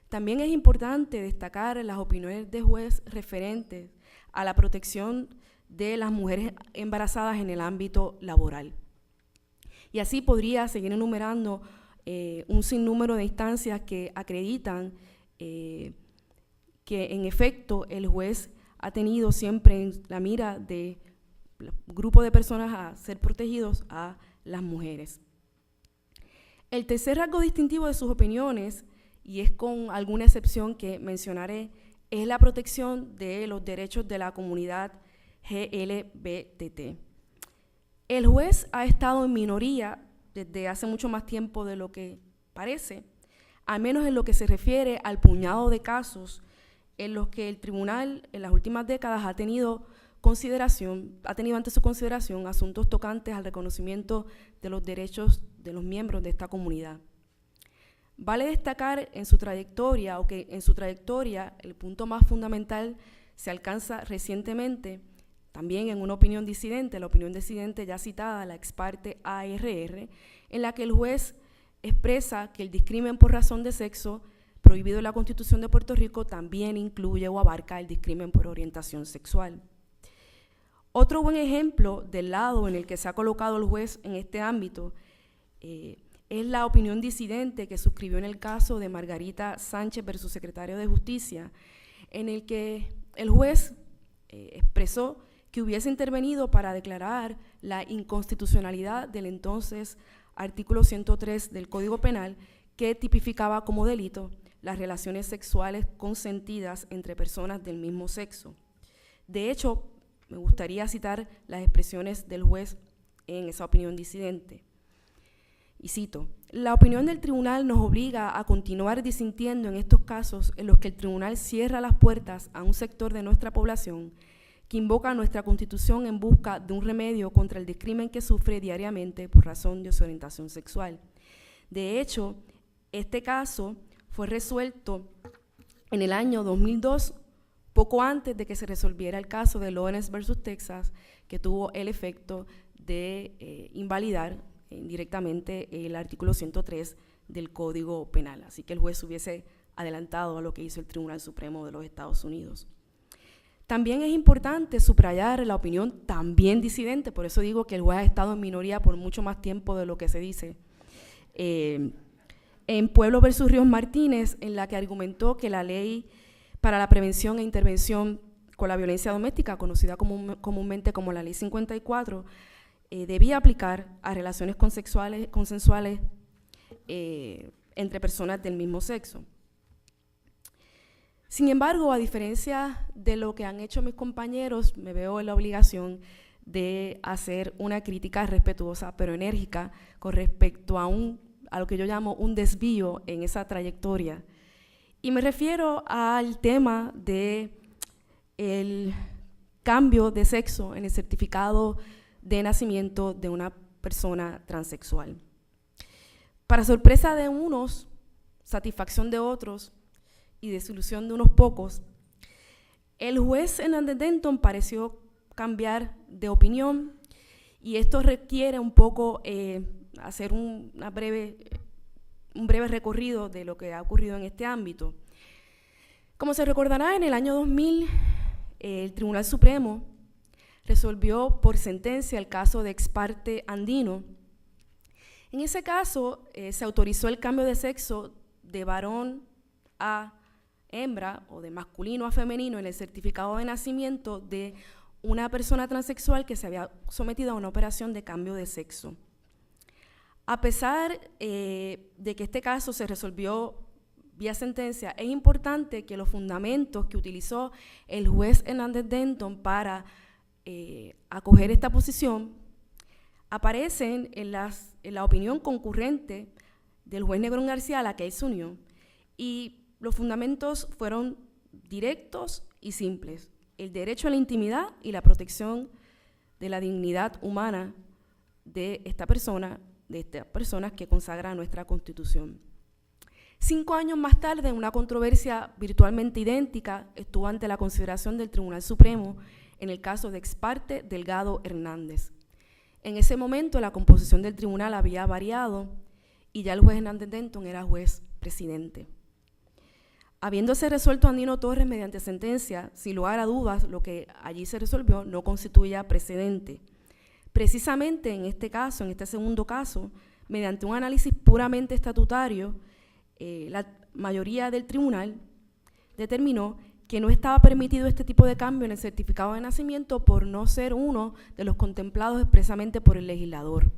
También es importante destacar las opiniones del juez referentes a la protección de las mujeres embarazadas en el ámbito laboral. Y así podría seguir enumerando un sinnúmero de instancias que acreditan que en efecto el juez ha tenido siempre en la mira de grupo de personas a ser protegidos a las mujeres. El tercer rasgo distintivo de sus opiniones, y es con alguna excepción que mencionaré, es la protección de los derechos de la comunidad GLBTT. El juez ha estado en minoría desde hace mucho más tiempo de lo que parece, al menos en lo que se refiere al puñado de casos en los que el tribunal en las últimas décadas ha tenido ante su consideración asuntos tocantes al reconocimiento de los derechos de los miembros de esta comunidad. Vale destacar que en su trayectoria el punto más fundamental se alcanza recientemente, también en una opinión disidente, la opinión disidente ya citada, la ex parte ARR, en la que el juez expresa que el discrimen por razón de sexo, prohibido en la Constitución de Puerto Rico, también incluye o abarca el discrimen por orientación sexual. Otro buen ejemplo del lado en el que se ha colocado el juez en este ámbito es la opinión disidente que suscribió en el caso de Margarita Sánchez versus secretario de Justicia, en el que el juez expresó que hubiese intervenido para declarar la inconstitucionalidad del entonces artículo 103 del Código Penal, que tipificaba como delito las relaciones sexuales consentidas entre personas del mismo sexo. De hecho, me gustaría citar las expresiones del juez en esa opinión disidente. Y cito: la opinión del tribunal nos obliga a continuar disintiendo en estos casos en los que el tribunal cierra las puertas a un sector de nuestra población que invoca nuestra Constitución en busca de un remedio contra el discrimen que sufre diariamente por razón de su orientación sexual. De hecho, este caso fue resuelto en el año 2002, poco antes de que se resolviera el caso de Lawrence versus Texas, que tuvo el efecto de invalidar directamente el artículo 103 del Código Penal. Así que el juez hubiese adelantado a lo que hizo el Tribunal Supremo de los Estados Unidos. También es importante subrayar la opinión también disidente, por eso digo que el juez ha estado en minoría por mucho más tiempo de lo que se dice, en Pueblo versus Ríos Martínez, en la que argumentó que la ley para la prevención e intervención con la violencia doméstica, conocida comúnmente como la Ley 54, debía aplicar a relaciones consensuales entre personas del mismo sexo. Sin embargo, a diferencia de lo que han hecho mis compañeros, me veo en la obligación de hacer una crítica respetuosa pero enérgica con respecto a lo que yo llamo un desvío en esa trayectoria. Y me refiero al tema de el cambio de sexo en el certificado de nacimiento de una persona transexual. Para sorpresa de unos, satisfacción de otros y desilusión de unos pocos, el juez Hernández Denton pareció cambiar de opinión, y esto requiere un poco hacer un breve recorrido de lo que ha ocurrido en este ámbito. Como se recordará, en el año 2000, el Tribunal Supremo resolvió por sentencia el caso de Ex parte Andino. En ese caso, se autorizó el cambio de sexo de varón a hembra o de masculino a femenino en el certificado de nacimiento de una persona transexual que se había sometido a una operación de cambio de sexo. A pesar de que este caso se resolvió vía sentencia, es importante que los fundamentos que utilizó el juez Hernández Denton para acoger esta posición aparecen en la opinión concurrente del juez Negrón García a la que él se unió, y los fundamentos fueron directos y simples: el derecho a la intimidad y la protección de la dignidad humana de esta persona, de estas personas que consagra nuestra Constitución. 5 años más tarde, una controversia virtualmente idéntica estuvo ante la consideración del Tribunal Supremo en el caso de Ex parte Delgado Hernández. En ese momento, la composición del tribunal había variado y ya el juez Hernández Denton era juez presidente. Habiéndose resuelto Andino Torres mediante sentencia, sin lugar a dudas, lo que allí se resolvió no constituía precedente. Precisamente en este caso, en este segundo caso, mediante un análisis puramente estatutario, la mayoría del tribunal determinó que no estaba permitido este tipo de cambio en el certificado de nacimiento por no ser uno de los contemplados expresamente por el legislador.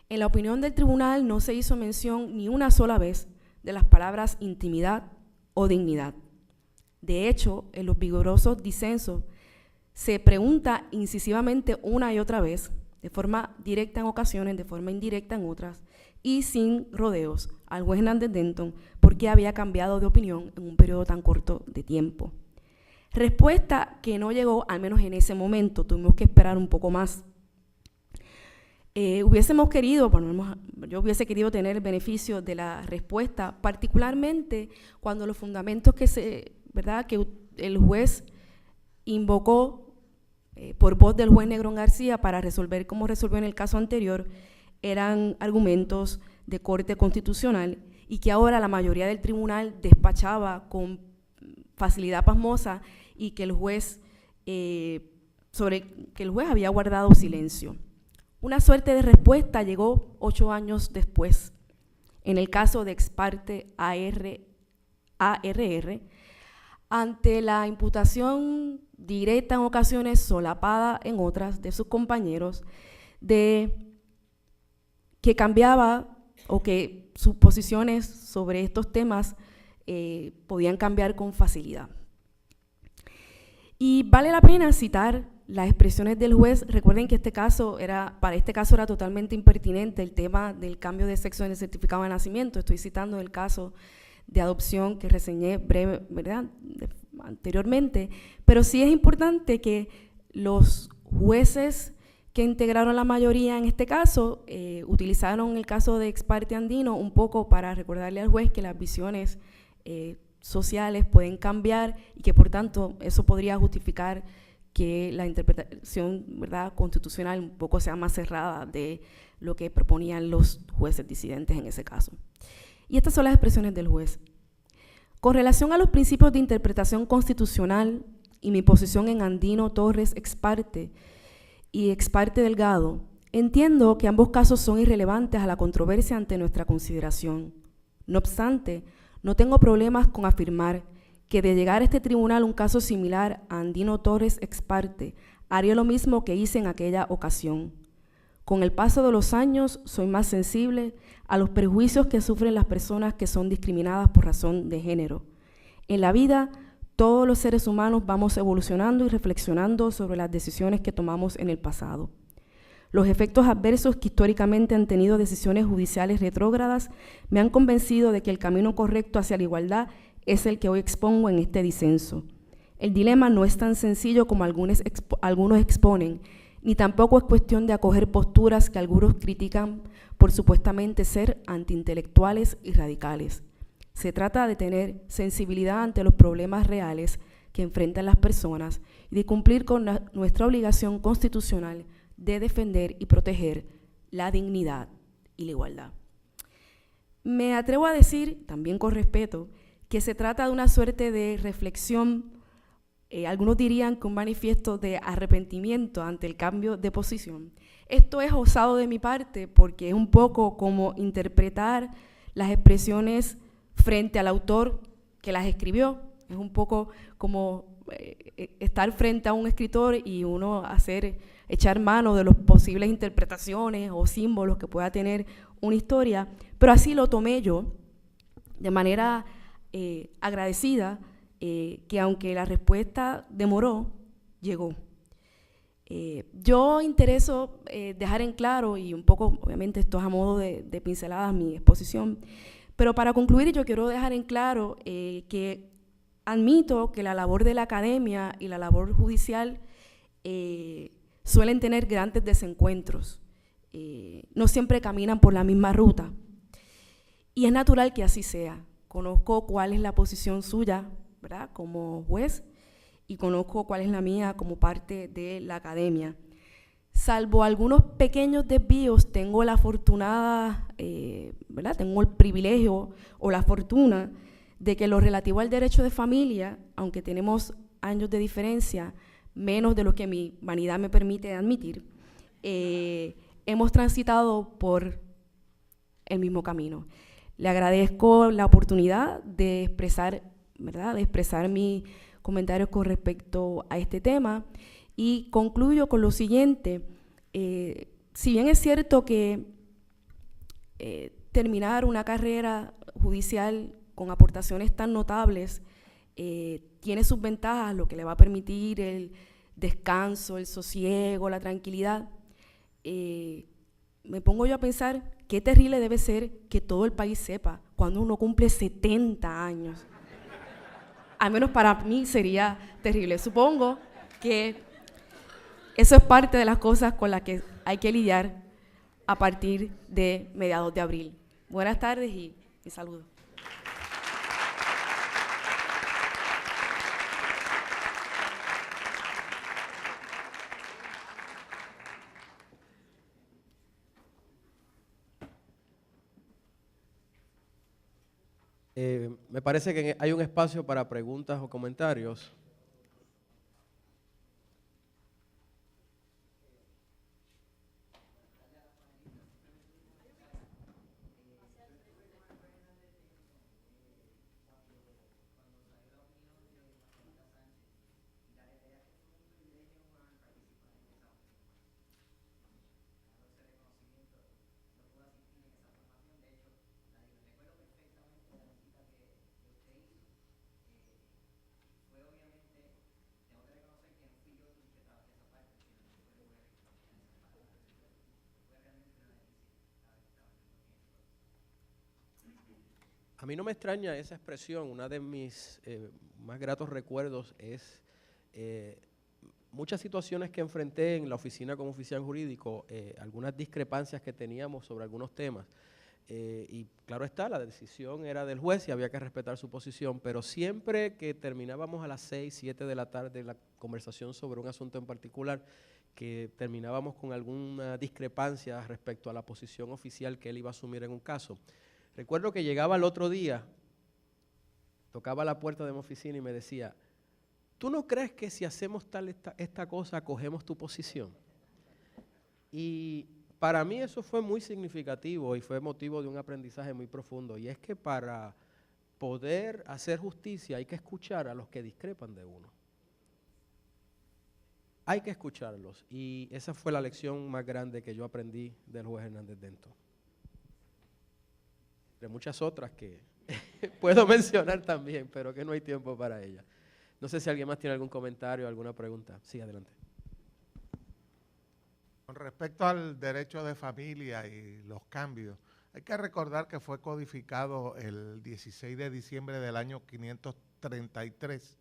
En la opinión del tribunal no se hizo mención ni una sola vez de las palabras intimidad o dignidad. De hecho, en los vigorosos disensos se pregunta incisivamente una y otra vez, de forma directa en ocasiones, de forma indirecta en otras, y sin rodeos, al juez Hernández Denton por qué había cambiado de opinión en un periodo tan corto de tiempo. Respuesta que no llegó, al menos en ese momento, tuvimos que esperar un poco más. Hubiésemos querido, yo hubiese querido tener el beneficio de la respuesta, particularmente cuando los fundamentos que el juez invocó por voz del juez Negrón García para resolver como resolvió en el caso anterior eran argumentos de corte constitucional, y que ahora la mayoría del tribunal despachaba con facilidad pasmosa, y que el juez había guardado silencio. Una suerte de respuesta llegó 8 años después, en el caso de Ex parte ARR, ante la imputación directa en ocasiones, solapada en otras, de sus compañeros, de que cambiaba o que sus posiciones sobre estos temas podían cambiar con facilidad. Y vale la pena citar las expresiones del juez. Recuerden que para este caso era totalmente impertinente el tema del cambio de sexo en el certificado de nacimiento. Estoy citando el caso de adopción que reseñé anteriormente, pero sí es importante que los jueces que integraron la mayoría en este caso utilizaron el caso de Ex parte Andino un poco para recordarle al juez que las visiones sociales pueden cambiar, y que por tanto eso podría justificar que la interpretación constitucional un poco sea más cerrada de lo que proponían los jueces disidentes en ese caso. Y estas son las expresiones del juez. Con relación a los principios de interpretación constitucional y mi posición en Andino Torres Ex parte y Ex parte Delgado, entiendo que ambos casos son irrelevantes a la controversia ante nuestra consideración. No obstante, no tengo problemas con afirmar que de llegar a este tribunal un caso similar a Andino Torres Ex parte, haría lo mismo que hice en aquella ocasión. Con el paso de los años, soy más sensible a los prejuicios que sufren las personas que son discriminadas por razón de género. En la vida, todos los seres humanos vamos evolucionando y reflexionando sobre las decisiones que tomamos en el pasado. Los efectos adversos que históricamente han tenido decisiones judiciales retrógradas me han convencido de que el camino correcto hacia la igualdad es el que hoy expongo en este disenso. El dilema no es tan sencillo como algunos exponen, ni tampoco es cuestión de acoger posturas que algunos critican por supuestamente ser antiintelectuales y radicales. Se trata de tener sensibilidad ante los problemas reales que enfrentan las personas y de cumplir con nuestra obligación constitucional de defender y proteger la dignidad y la igualdad. Me atrevo a decir, también con respeto, que se trata de una suerte de reflexión, algunos dirían que un manifiesto de arrepentimiento ante el cambio de posición. Esto es osado de mi parte porque es un poco como interpretar las expresiones frente al autor que las escribió. Es un poco como estar frente a un escritor y uno echar mano de las posibles interpretaciones o símbolos que pueda tener una historia, pero así lo tomé yo, de manera agradecida, que aunque la respuesta demoró, llegó. Yo intereso dejar en claro, y un poco, obviamente esto es a modo de pinceladas mi exposición, pero para concluir yo quiero dejar en claro que admito que la labor de la academia y la labor judicial suelen tener grandes desencuentros, no siempre caminan por la misma ruta, y es natural que así sea. Conozco cuál es la posición suya, ¿verdad?, como juez, y conozco cuál es la mía como parte de la academia. Salvo algunos pequeños desvíos, tengo la afortunada, ¿verdad?, tengo el privilegio o la fortuna de que lo relativo al derecho de familia, aunque tenemos años de diferencia, menos de lo que mi vanidad me permite admitir, hemos transitado por el mismo camino. Le agradezco la oportunidad de expresar, ¿verdad?, de expresar mis comentarios con respecto a este tema, y concluyo con lo siguiente. Si bien es cierto que terminar una carrera judicial con aportaciones tan notables tiene sus ventajas, lo que le va a permitir el descanso, el sosiego, la tranquilidad, me pongo yo a pensar qué terrible debe ser que todo el país sepa cuando uno cumple 70 años. Al menos para mí sería terrible. Supongo que eso es parte de las cosas con las que hay que lidiar a partir de mediados de abril. Buenas tardes y saludos. Me parece que hay un espacio para preguntas o comentarios. A mí no me extraña esa expresión. Una de mis más gratos recuerdos es muchas situaciones que enfrenté en la oficina como oficial jurídico, algunas discrepancias que teníamos sobre algunos temas. Y claro está, la decisión era del juez y había que respetar su posición, pero siempre que terminábamos a las 6, 7 de la tarde la conversación sobre un asunto en particular, que terminábamos con alguna discrepancia respecto a la posición oficial que él iba a asumir en un caso. Recuerdo que llegaba el otro día, tocaba la puerta de mi oficina y me decía, ¿tú no crees que si hacemos esta cosa, cogemos tu posición? Y para mí eso fue muy significativo y fue motivo de un aprendizaje muy profundo. Y es que para poder hacer justicia hay que escuchar a los que discrepan de uno. Hay que escucharlos. Y esa fue la lección más grande que yo aprendí del juez Hernández Denton. De muchas otras que puedo mencionar también, pero que no hay tiempo para ellas. No sé si alguien más tiene algún comentario o alguna pregunta. Sí, adelante. Con respecto al derecho de familia y los cambios, hay que recordar que fue codificado el 16 de diciembre del año 533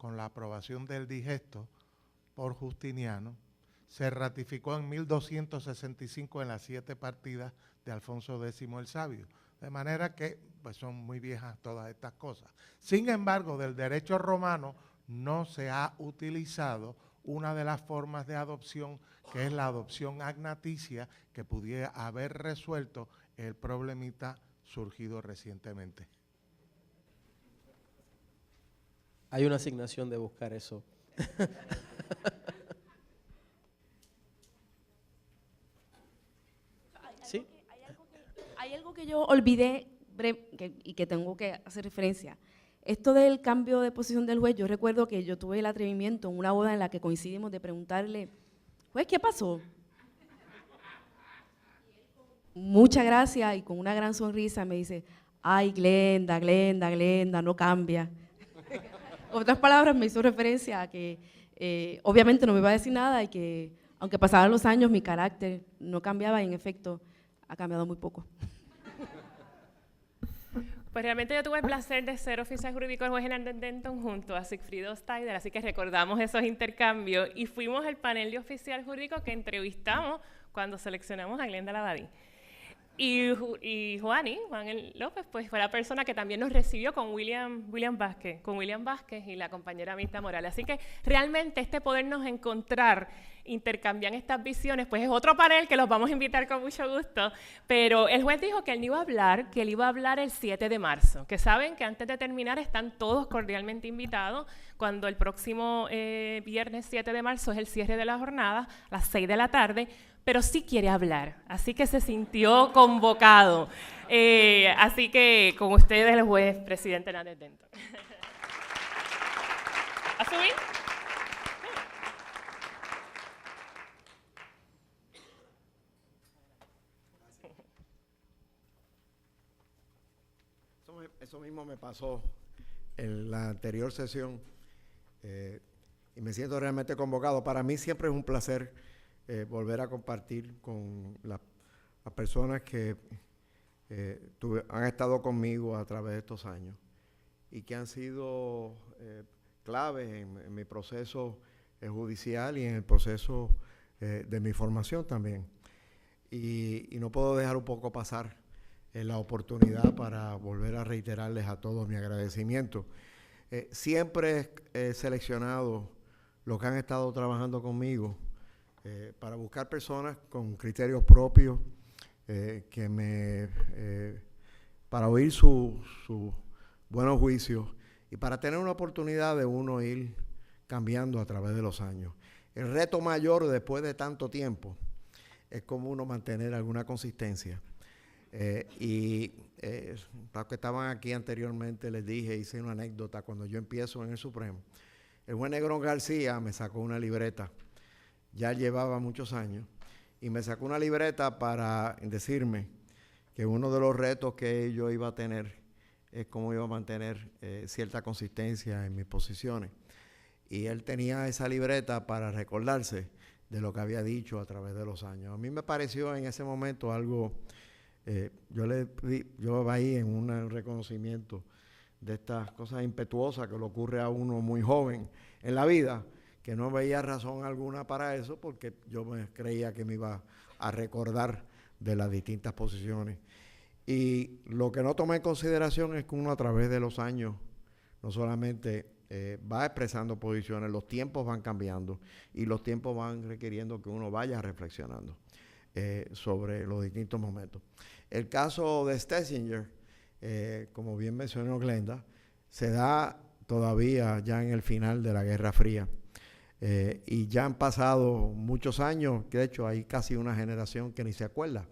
con la aprobación del digesto por Justiniano, se ratificó en 1265 en las 7 partidas de Alfonso X el Sabio. De manera que pues son muy viejas todas estas cosas. Sin embargo, del derecho romano no se ha utilizado una de las formas de adopción, que es la adopción agnaticia, que pudiera haber resuelto el problemita surgido recientemente. Hay una asignación de buscar eso. ¿Sí? Hay algo que yo olvidé y que tengo que hacer referencia. Esto del cambio de posición del juez, yo recuerdo que yo tuve el atrevimiento en una boda en la que coincidimos de preguntarle, juez, ¿qué pasó? Muchas gracias y con una gran sonrisa me dice, ay, Glenda, no cambia. En otras palabras, me hizo referencia a que obviamente no me iba a decir nada y que aunque pasaban los años, mi carácter no cambiaba y en efecto ha cambiado muy poco. Pues realmente yo tuve el placer de ser oficial jurídico del juez Hernández Denton junto a Sigfrido Steider, así que recordamos esos intercambios y fuimos el panel de oficial jurídico que entrevistamos cuando seleccionamos a Glenda Labadí. Y Juan López, pues fue la persona que también nos recibió con William Vázquez y la compañera Mirta Morales. Así que realmente este podernos encontrar, intercambiar estas visiones, pues es otro panel que los vamos a invitar con mucho gusto. Pero el juez dijo que él no iba a hablar, que él iba a hablar el 7 de marzo. Que saben que antes de terminar están todos cordialmente invitados cuando el próximo viernes 7 de marzo es el cierre de la jornada, a las 6 de la tarde. Pero sí quiere hablar, así que se sintió convocado. Así que con ustedes el juez presidente Hernández Denton. ¿A subir? Eso mismo me pasó en la anterior sesión y me siento realmente convocado. Para mí siempre es un placer volver a compartir con las personas que han estado conmigo a través de estos años y que han sido claves en mi proceso judicial y en el proceso de mi formación también. Y no puedo dejar un poco pasar la oportunidad para volver a reiterarles a todos mi agradecimiento. Siempre he seleccionado los que han estado trabajando conmigo para buscar personas con criterios propios, para oír sus buenos juicios y para tener una oportunidad de uno ir cambiando a través de los años. El reto mayor después de tanto tiempo es como uno mantener alguna consistencia. Los que estaban aquí anteriormente les dije, hice una anécdota cuando yo empiezo en el Supremo. El juez Negrón García me sacó una libreta, ya llevaba muchos años, y me sacó una libreta para decirme que uno de los retos que yo iba a tener es cómo iba a mantener cierta consistencia en mis posiciones. Y él tenía esa libreta para recordarse de lo que había dicho a través de los años. A mí me pareció en ese momento algo, yo ahí en un reconocimiento de estas cosas impetuosas que le ocurre a uno muy joven en la vida, que no veía razón alguna para eso porque yo me creía que me iba a recordar de las distintas posiciones. Y lo que no tomé en consideración es que uno a través de los años no solamente va expresando posiciones, los tiempos van cambiando y los tiempos van requiriendo que uno vaya reflexionando sobre los distintos momentos. El caso de Stessinger, como bien mencionó Glenda, se da todavía ya en el final de la Guerra Fría. Y ya han pasado muchos años, que de hecho hay casi una generación que ni se acuerda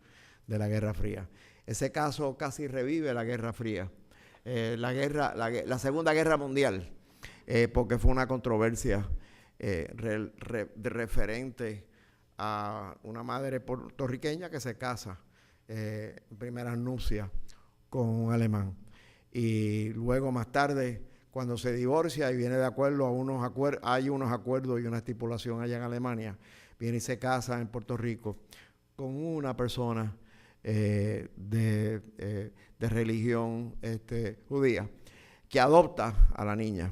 de la Guerra Fría. Ese caso casi revive la Guerra Fría, la Segunda Guerra Mundial, porque fue una controversia referente a una madre puertorriqueña que se casa en primeras nupcias con un alemán. Y luego más tarde, cuando se divorcia y viene de acuerdo a hay unos acuerdos y una estipulación allá en Alemania, viene y se casa en Puerto Rico con una persona de religión judía que adopta a la niña.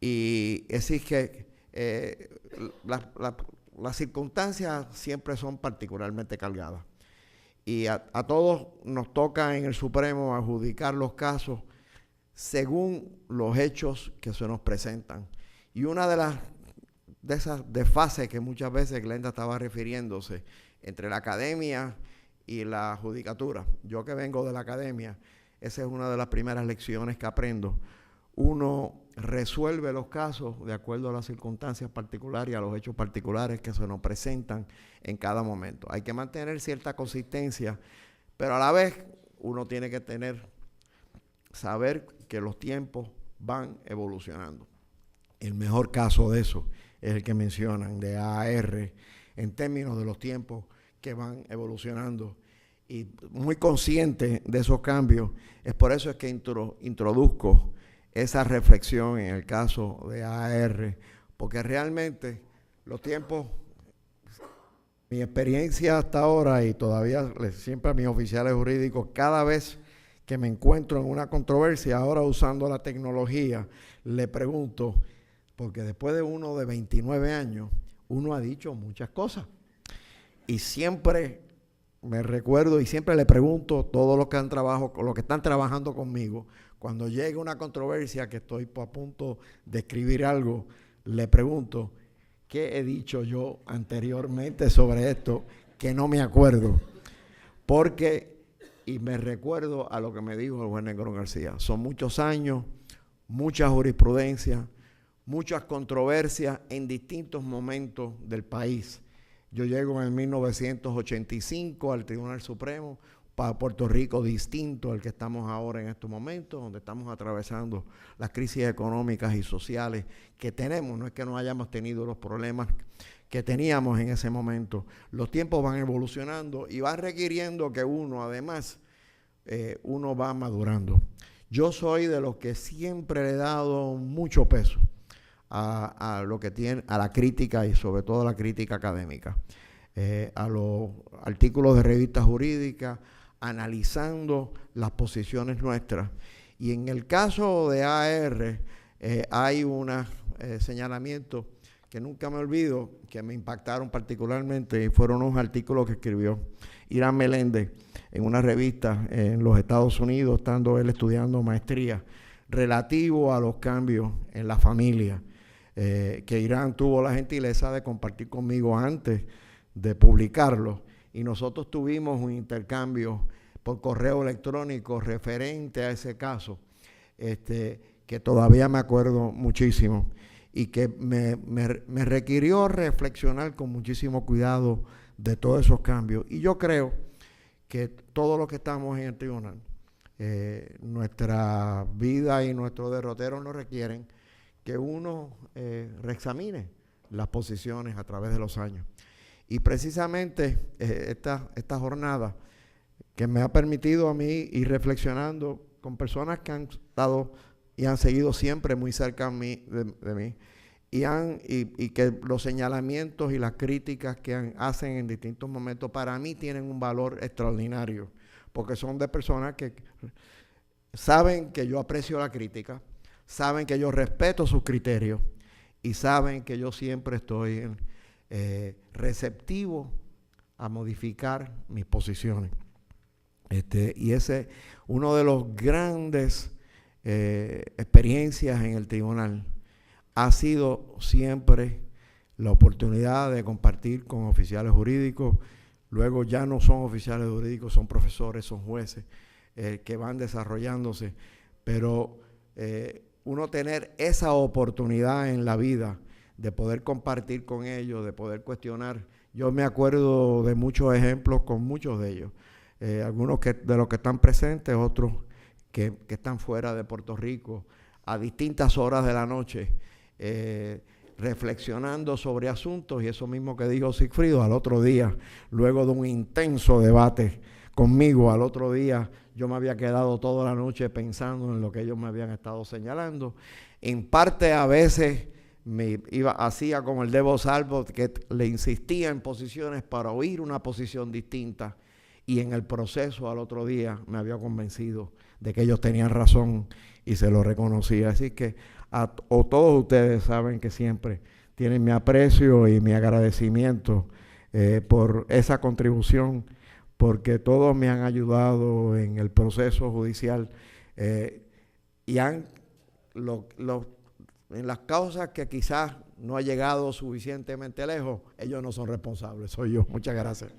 Y es decir que las circunstancias siempre son particularmente cargadas. Y a todos nos toca en el Supremo adjudicar los casos según los hechos que se nos presentan. Y una de esas desfases que muchas veces Glenda estaba refiriéndose entre la academia y la judicatura. Yo que vengo de la academia, esa es una de las primeras lecciones que aprendo. Uno resuelve los casos de acuerdo a las circunstancias particulares y a los hechos particulares que se nos presentan en cada momento. Hay que mantener cierta consistencia, pero a la vez uno tiene que saber que los tiempos van evolucionando. El mejor caso de eso es el que mencionan de AAR en términos de los tiempos que van evolucionando. Y muy consciente de esos cambios, es por eso es que introduzco esa reflexión en el caso de AAR, porque realmente los tiempos, mi experiencia hasta ahora y todavía siempre a mis oficiales jurídicos, cada vez que me encuentro en una controversia, ahora usando la tecnología, le pregunto, porque después de uno de 29 años, uno ha dicho muchas cosas. Y siempre me recuerdo y siempre le pregunto a todos los que están trabajando conmigo, cuando llegue una controversia que estoy a punto de escribir algo, le pregunto, ¿qué he dicho yo anteriormente sobre esto que no me acuerdo? Y me recuerdo a lo que me dijo el juez Negrón García. Son muchos años, mucha jurisprudencia, muchas controversias en distintos momentos del país. Yo llego en el 1985 al Tribunal Supremo, para Puerto Rico distinto al que estamos ahora en estos momentos, donde estamos atravesando las crisis económicas y sociales que tenemos. No es que no hayamos tenido los problemas que teníamos en ese momento. Los tiempos van evolucionando y van requiriendo que uno, además, uno va madurando. Yo soy de los que siempre le he dado mucho peso a lo que tiene, a la crítica y sobre todo a la crítica académica, a los artículos de revistas jurídicas, analizando las posiciones nuestras. Y en el caso de AAR hay unos señalamientos que nunca me olvido, que me impactaron particularmente, y fueron unos artículos que escribió Irán Meléndez en una revista en los Estados Unidos, estando él estudiando maestría, relativo a los cambios en la familia, que Irán tuvo la gentileza de compartir conmigo antes de publicarlo, y nosotros tuvimos un intercambio por correo electrónico referente a ese caso, que todavía me acuerdo muchísimo y que me requirió reflexionar con muchísimo cuidado de todos esos cambios. Y yo creo que todos los que estamos en el tribunal, nuestra vida y nuestro derrotero nos requieren que uno reexamine las posiciones a través de los años. Y precisamente esta jornada que me ha permitido a mí ir reflexionando con personas que han estado y han seguido siempre muy cerca de mí, y que los señalamientos y las críticas que hacen en distintos momentos para mí tienen un valor extraordinario, porque son de personas que saben que yo aprecio la crítica, saben que yo respeto sus criterios y saben que yo siempre estoy receptivo a modificar mis posiciones. Y ese es uno de los grandes experiencias en el tribunal. Ha sido siempre la oportunidad de compartir con oficiales jurídicos. Luego ya no son oficiales jurídicos, son profesores, son jueces que van desarrollándose. Pero uno tener esa oportunidad en la vida de poder compartir con ellos, de poder cuestionar. Yo me acuerdo de muchos ejemplos con muchos de ellos. Algunos de los que están presentes, otros que están fuera de Puerto Rico, a distintas horas de la noche, reflexionando sobre asuntos, y eso mismo que dijo Sigfrido, al otro día, luego de un intenso debate conmigo, al otro día yo me había quedado toda la noche pensando en lo que ellos me habían estado señalando. En parte a veces hacía como el Debo Salvo, que le insistía en posiciones para oír una posición distinta, y en el proceso al otro día me había convencido de que ellos tenían razón y se lo reconocía. Así que o todos ustedes saben que siempre tienen mi aprecio y mi agradecimiento por esa contribución, porque todos me han ayudado en el proceso judicial y en las causas que quizás no ha llegado suficientemente lejos, ellos no son responsables, soy yo. Muchas gracias.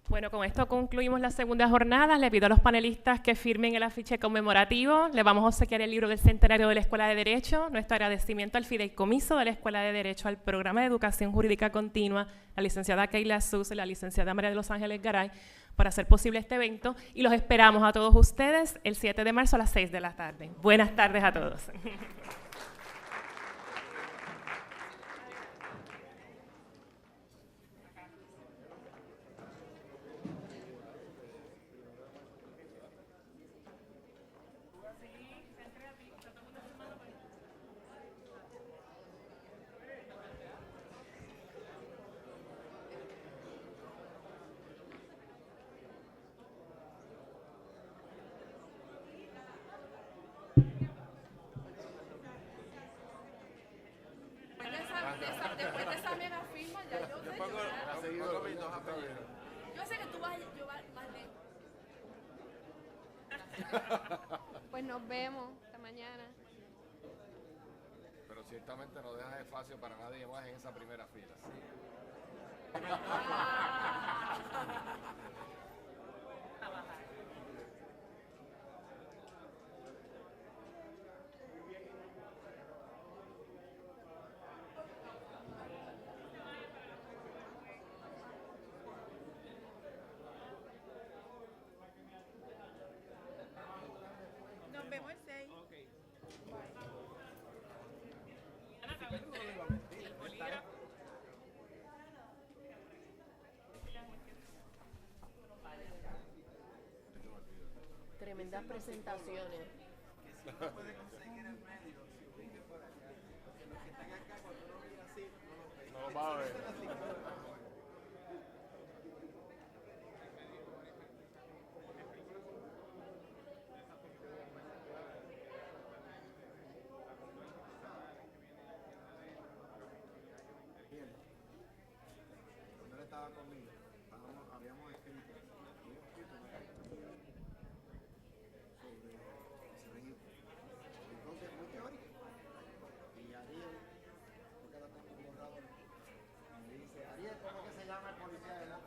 Bueno, con esto concluimos la segunda jornada. Le pido a los panelistas que firmen el afiche conmemorativo. Le vamos a obsequiar el libro del centenario de la Escuela de Derecho, nuestro agradecimiento al fideicomiso de la Escuela de Derecho, al programa de educación jurídica continua, la licenciada Keila Sus y la licenciada María de los Ángeles Garay, para hacer posible este evento. Y los esperamos a todos ustedes el 7 de marzo a las 6 de la tarde. Buenas tardes a todos. Después de esa mega firma, ya yo sé que tú vas más lejos. Pues nos vemos esta mañana. Pero ciertamente no dejas espacio para nadie más en esa primera fila. Nos vemos el 6. Tremendas presentaciones. No lo va a ver. Cuando él estaba conmigo, habíamos escrito sobre ese registro. Entonces, muy teórico. Y Ariel, porque la tengo borrado, me dice, Ariel, ¿cómo que se llama el policía de la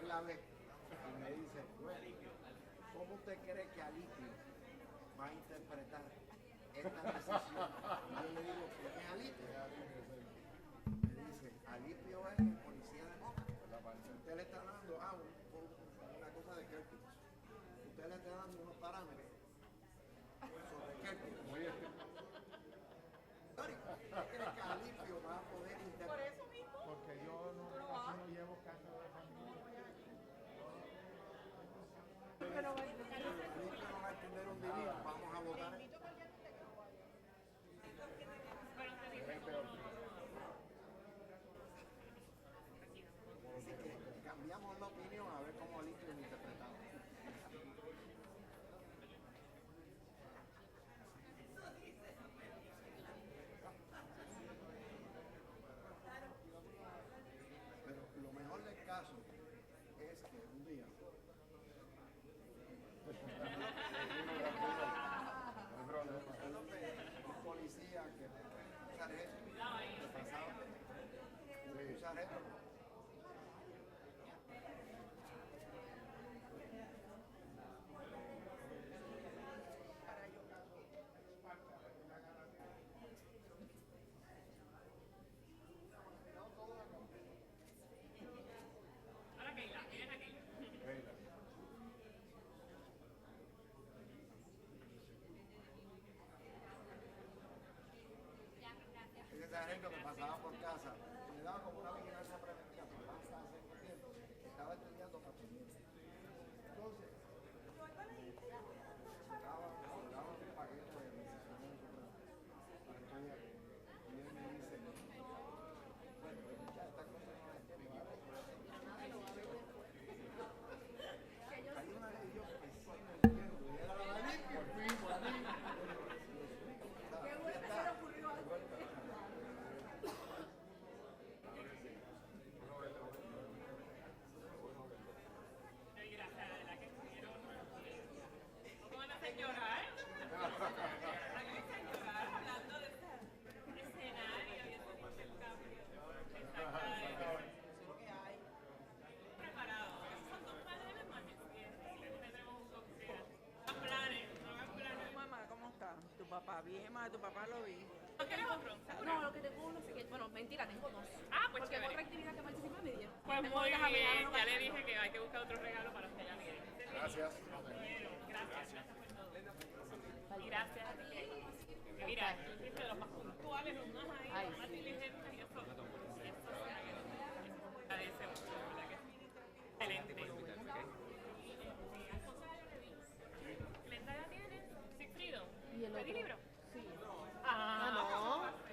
Él la ve y me dice, ¿cómo usted cree que Alipio va a interpretar esta decisión? Y yo le digo, ¿quién es Alipio? Me dice, Alipio es el policía de Moca. Usted le está dando una cosa de Kerpis. Usted le está dando unos parámetros sobre Kerpis. ¿Usted cree que Alipio va a poder interpretar? Por eso mismo. Porque yo casi no llevo caso de familia. Alipio no va a entender un divino. Vamos a votar. Cambiamos la opinión a ver cómo Alipio lo interpretaba. Pero lo mejor del caso es que un día un policía que un sargento que pasaba un sargento ese sargento que pasaba por casa le daba como una vigilancia preventiva por más cada cierto tiempo, estaba estudiando para pendiente. Entonces, sacaba un paquete de decisiones para estudiar. Y él me dice, bueno, ya esta cosa papá, bien, más tu papá lo vi. ¿No quieres otro? No, lo que tengo uno, bueno, mentira, tengo dos. Ah, pues Porque en chévere. otra actividad que participé me dieron. Pues Tengo muy las bien, amigas, no ya le pasa dije que hay que buscar otro regalo para usted ya Miguel. Gracias. Gracias por todo. Y gracias a ti. Que mira, tú fuiste de los más puntuales, los más ahí, los más diligentes y eso se agradece mucho, de verdad que sí. Excelente. ¿Glenda ya tienes? ¿Sigfrido? ¿Y el ¿Pedí otro? libro? Sí. Ah, no.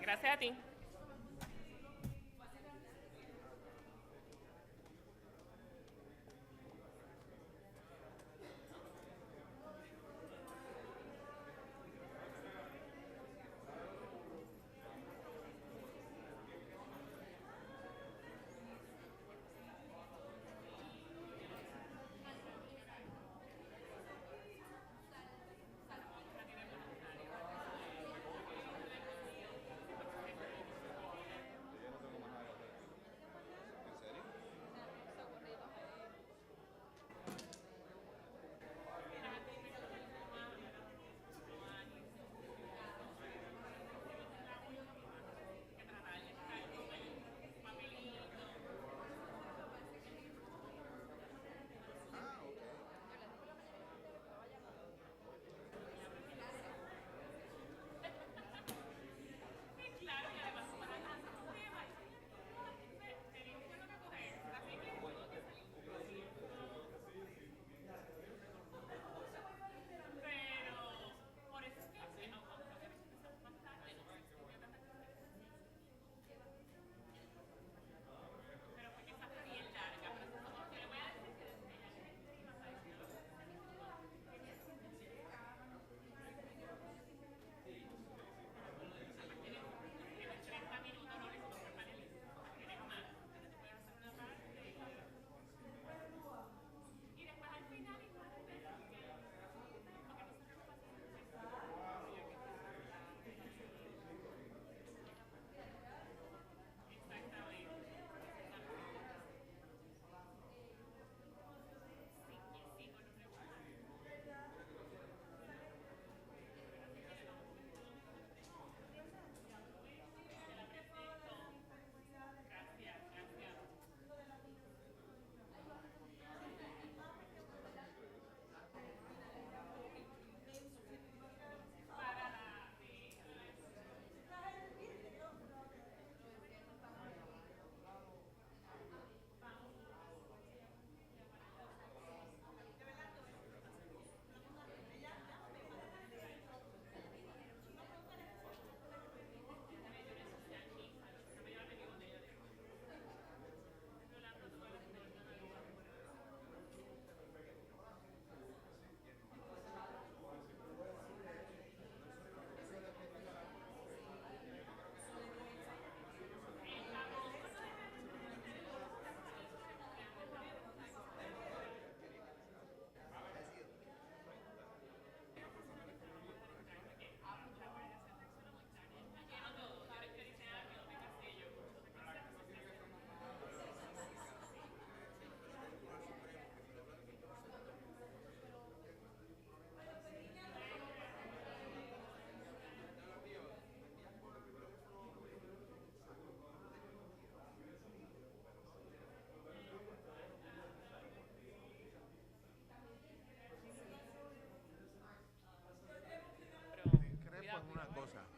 Gracias a ti.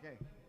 ¿Qué?